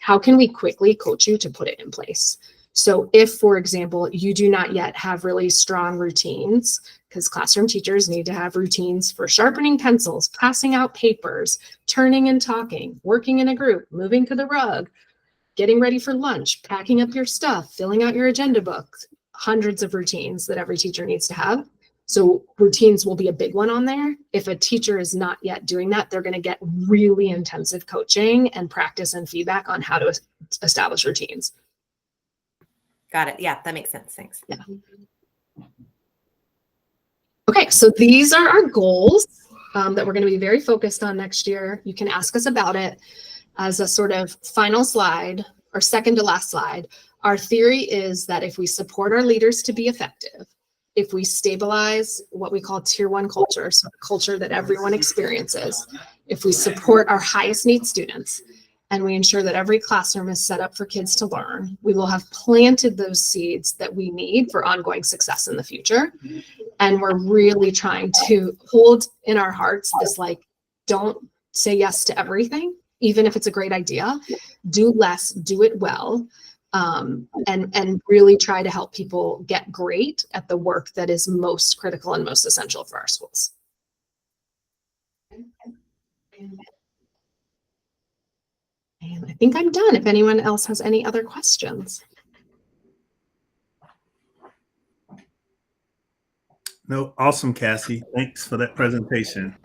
how can we quickly coach you to put it in place? So if, for example, you do not yet have really strong routines, because classroom teachers need to have routines for sharpening pencils, passing out papers, turning and talking, working in a group, moving to the rug, getting ready for lunch, packing up your stuff, filling out your agenda book, hundreds of routines that every teacher needs to have. So routines will be a big one on there. If a teacher is not yet doing that, they're going to get really intensive coaching and practice and feedback on how to establish routines. Got it. Yeah, that makes sense. Thanks. Yeah. Okay, so these are our goals that we're going to be very focused on next year. You can ask us about it as a sort of final slide or second to last slide. Our theory is that if we support our leaders to be effective, if we stabilize what we call tier 1 culture, so culture that everyone experiences, if we support our highest need students, and we ensure that every classroom is set up for kids to learn, we will have planted those seeds that we need for ongoing success in the future. And we're really trying to hold in our hearts this, like, don't say yes to everything, even if it's a great idea. Do less, do it well, and really try to help people get great at the work that is most critical and most essential for our schools. And I think I'm done. If anyone else has any other questions. No, awesome, Cassie. Thanks for that presentation.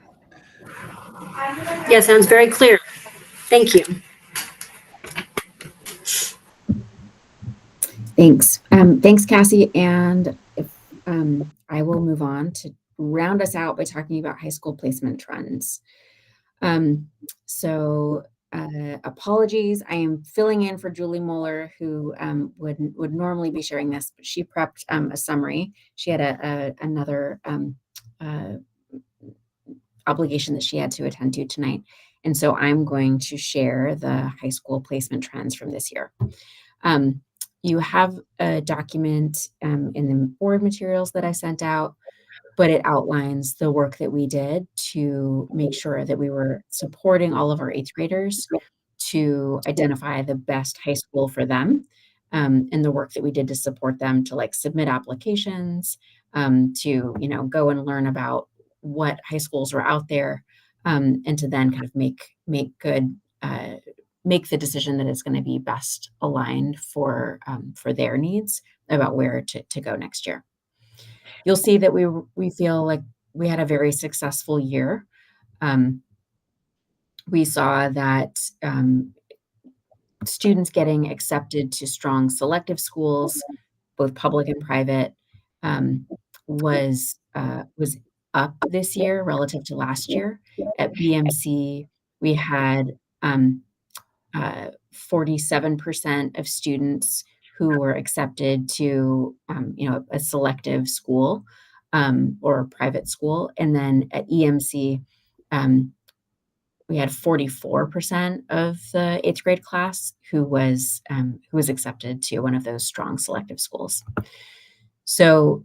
Yeah, sounds very clear. Thank you. Thanks. Thanks, Cassie. And if, I will move on to round us out by talking about high school placement trends. Apologies. I am filling in for Julie Moeller, who would normally be sharing this, but she prepped a summary. She had another obligation that she had to attend to tonight. And so I'm going to share the high school placement trends from this year. You have a document in the board materials that I sent out, but it outlines the work that we did to make sure that we were supporting all of our 8th graders to identify the best high school for them, and the work that we did to support them to, like, submit applications, to, go and learn about what high schools are out there, and to then kind of make the decision that is going to be best aligned for their needs about where to go next year. You'll see that we feel like we had a very successful year. We saw that students getting accepted to strong selective schools, both public and private, was up this year relative to last year. At BMC, we had 47% of students who were accepted to, a selective school or a private school. And then at EMC, we had 44% of the 8th grade class who was accepted to one of those strong selective schools. So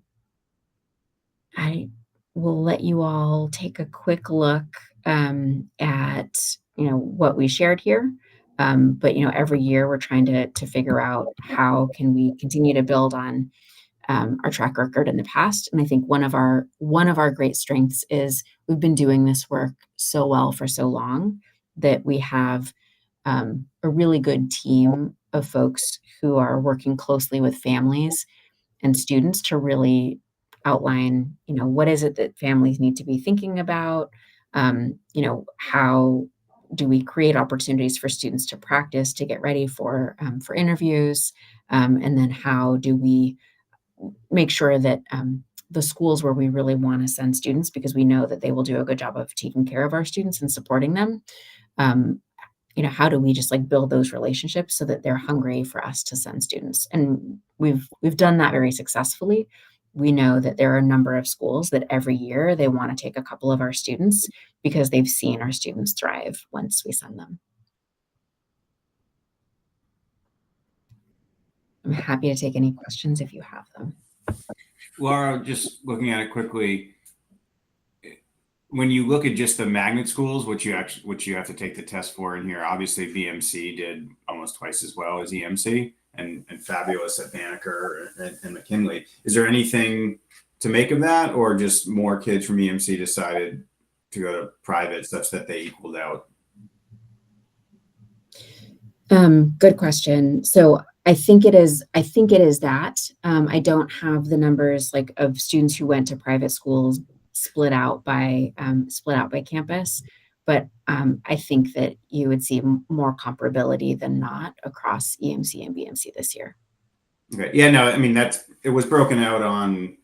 I will let you all take a quick look at, what we shared here. But every year we're trying to figure out how can we continue to build on our track record in the past. And I think one of our great strengths is we've been doing this work so well for so long that we have a really good team of folks who are working closely with families and students to really outline, what is it that families need to be thinking about? How do we create opportunities for students to practice, to get ready for interviews? And then how do we make sure that the schools where we really want to send students because we know that they will do a good job of taking care of our students and supporting them. How do we just like build those relationships so that they're hungry for us to send students? And we've done that very successfully. We know that there are a number of schools that every year they want to take a couple of our students because they've seen our students thrive once we send them. I'm happy to take any questions if you have them. Laura, just looking at it quickly, when you look at just the magnet schools, which you have to take the test for in here, obviously VMC did almost twice as well as EMC, and fabulous at Banneker and McKinley. Is there anything to make of that, or just more kids from EMC decided to go to private such that they equaled out? Good question. So I think it is that. I don't have the numbers like of students who went to private schools split out by campus, but I think that you would see more comparability than not across EMC and BMC this year. Okay. Yeah, no, I mean, it was broken out on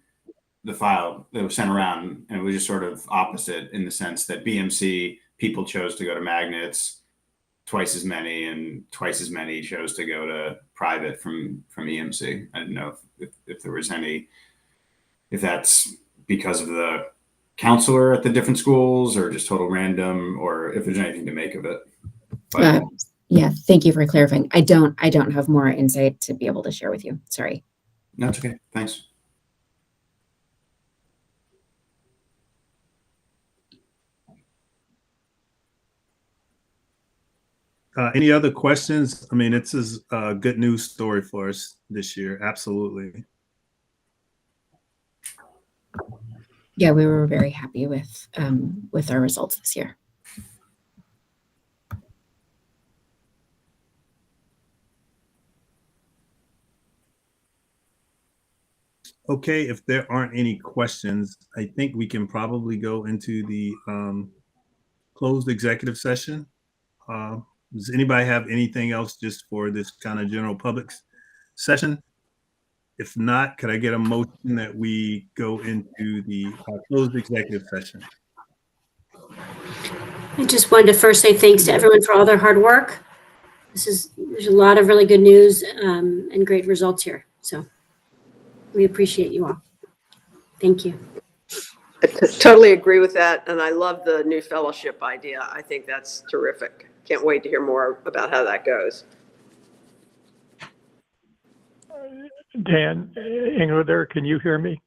the file that was sent around, and it was just sort of opposite in the sense that BMC people chose to go to magnets twice as many, and twice as many chose to go to private from EMC. I didn't know if there was if that's because of the counselor at the different schools or just total random, or if there's anything to make of it. But, yeah, thank you for clarifying. I don't have more insight to be able to share with you. Sorry. No, it's okay. Thanks. Any other questions? I mean, it's a good news story for us this year. Absolutely. Yeah, we were very happy with our results this year. Okay, if there aren't any questions, I think we can probably go into the closed executive session. Does anybody have anything else just for this kind of general public session? If not, could I get a motion that we go into the closed executive session? I just wanted to first say thanks to everyone for all their hard work. There's a lot of really good news and great results here. So we appreciate you all. Thank you. I totally agree with that. And I love the new fellowship idea. I think that's terrific. Can't wait to hear more about how that goes. Dan Engler, can you hear me?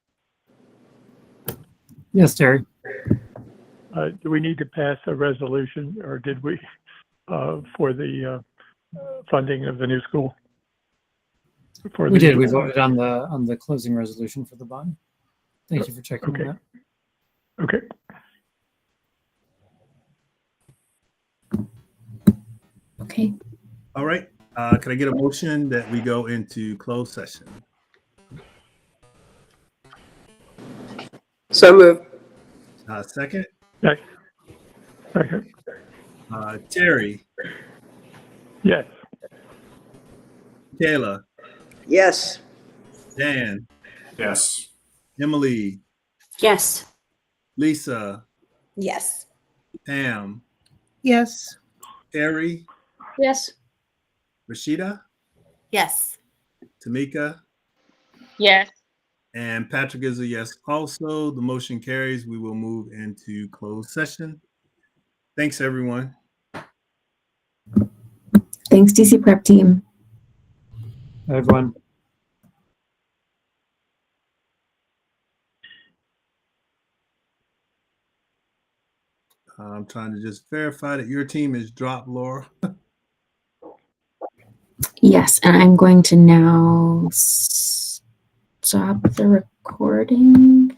Yes, Terry. Do we need to pass a resolution, or did we, for the funding of the new school? We did. We voted on the closing resolution for the bond. Thank you for checking okay. that. Okay. Okay. All right. Can I get a motion that we go into closed session? So moved. Second? Yes. Second. Terry? Yes. Kayla? Yes. Dan? Yes. Emily? Yes. Lisa? Yes. Pam? Yes. Terry? Yes. Rashida? Yes. Tamika? Yes. And Patrick is a yes also. The motion carries. We will move into closed session. Thanks, everyone. Thanks, DC Prep team. Bye, everyone. I'm trying to just verify that your team is dropped, Laura. Yes, and I'm going to now stop the recording.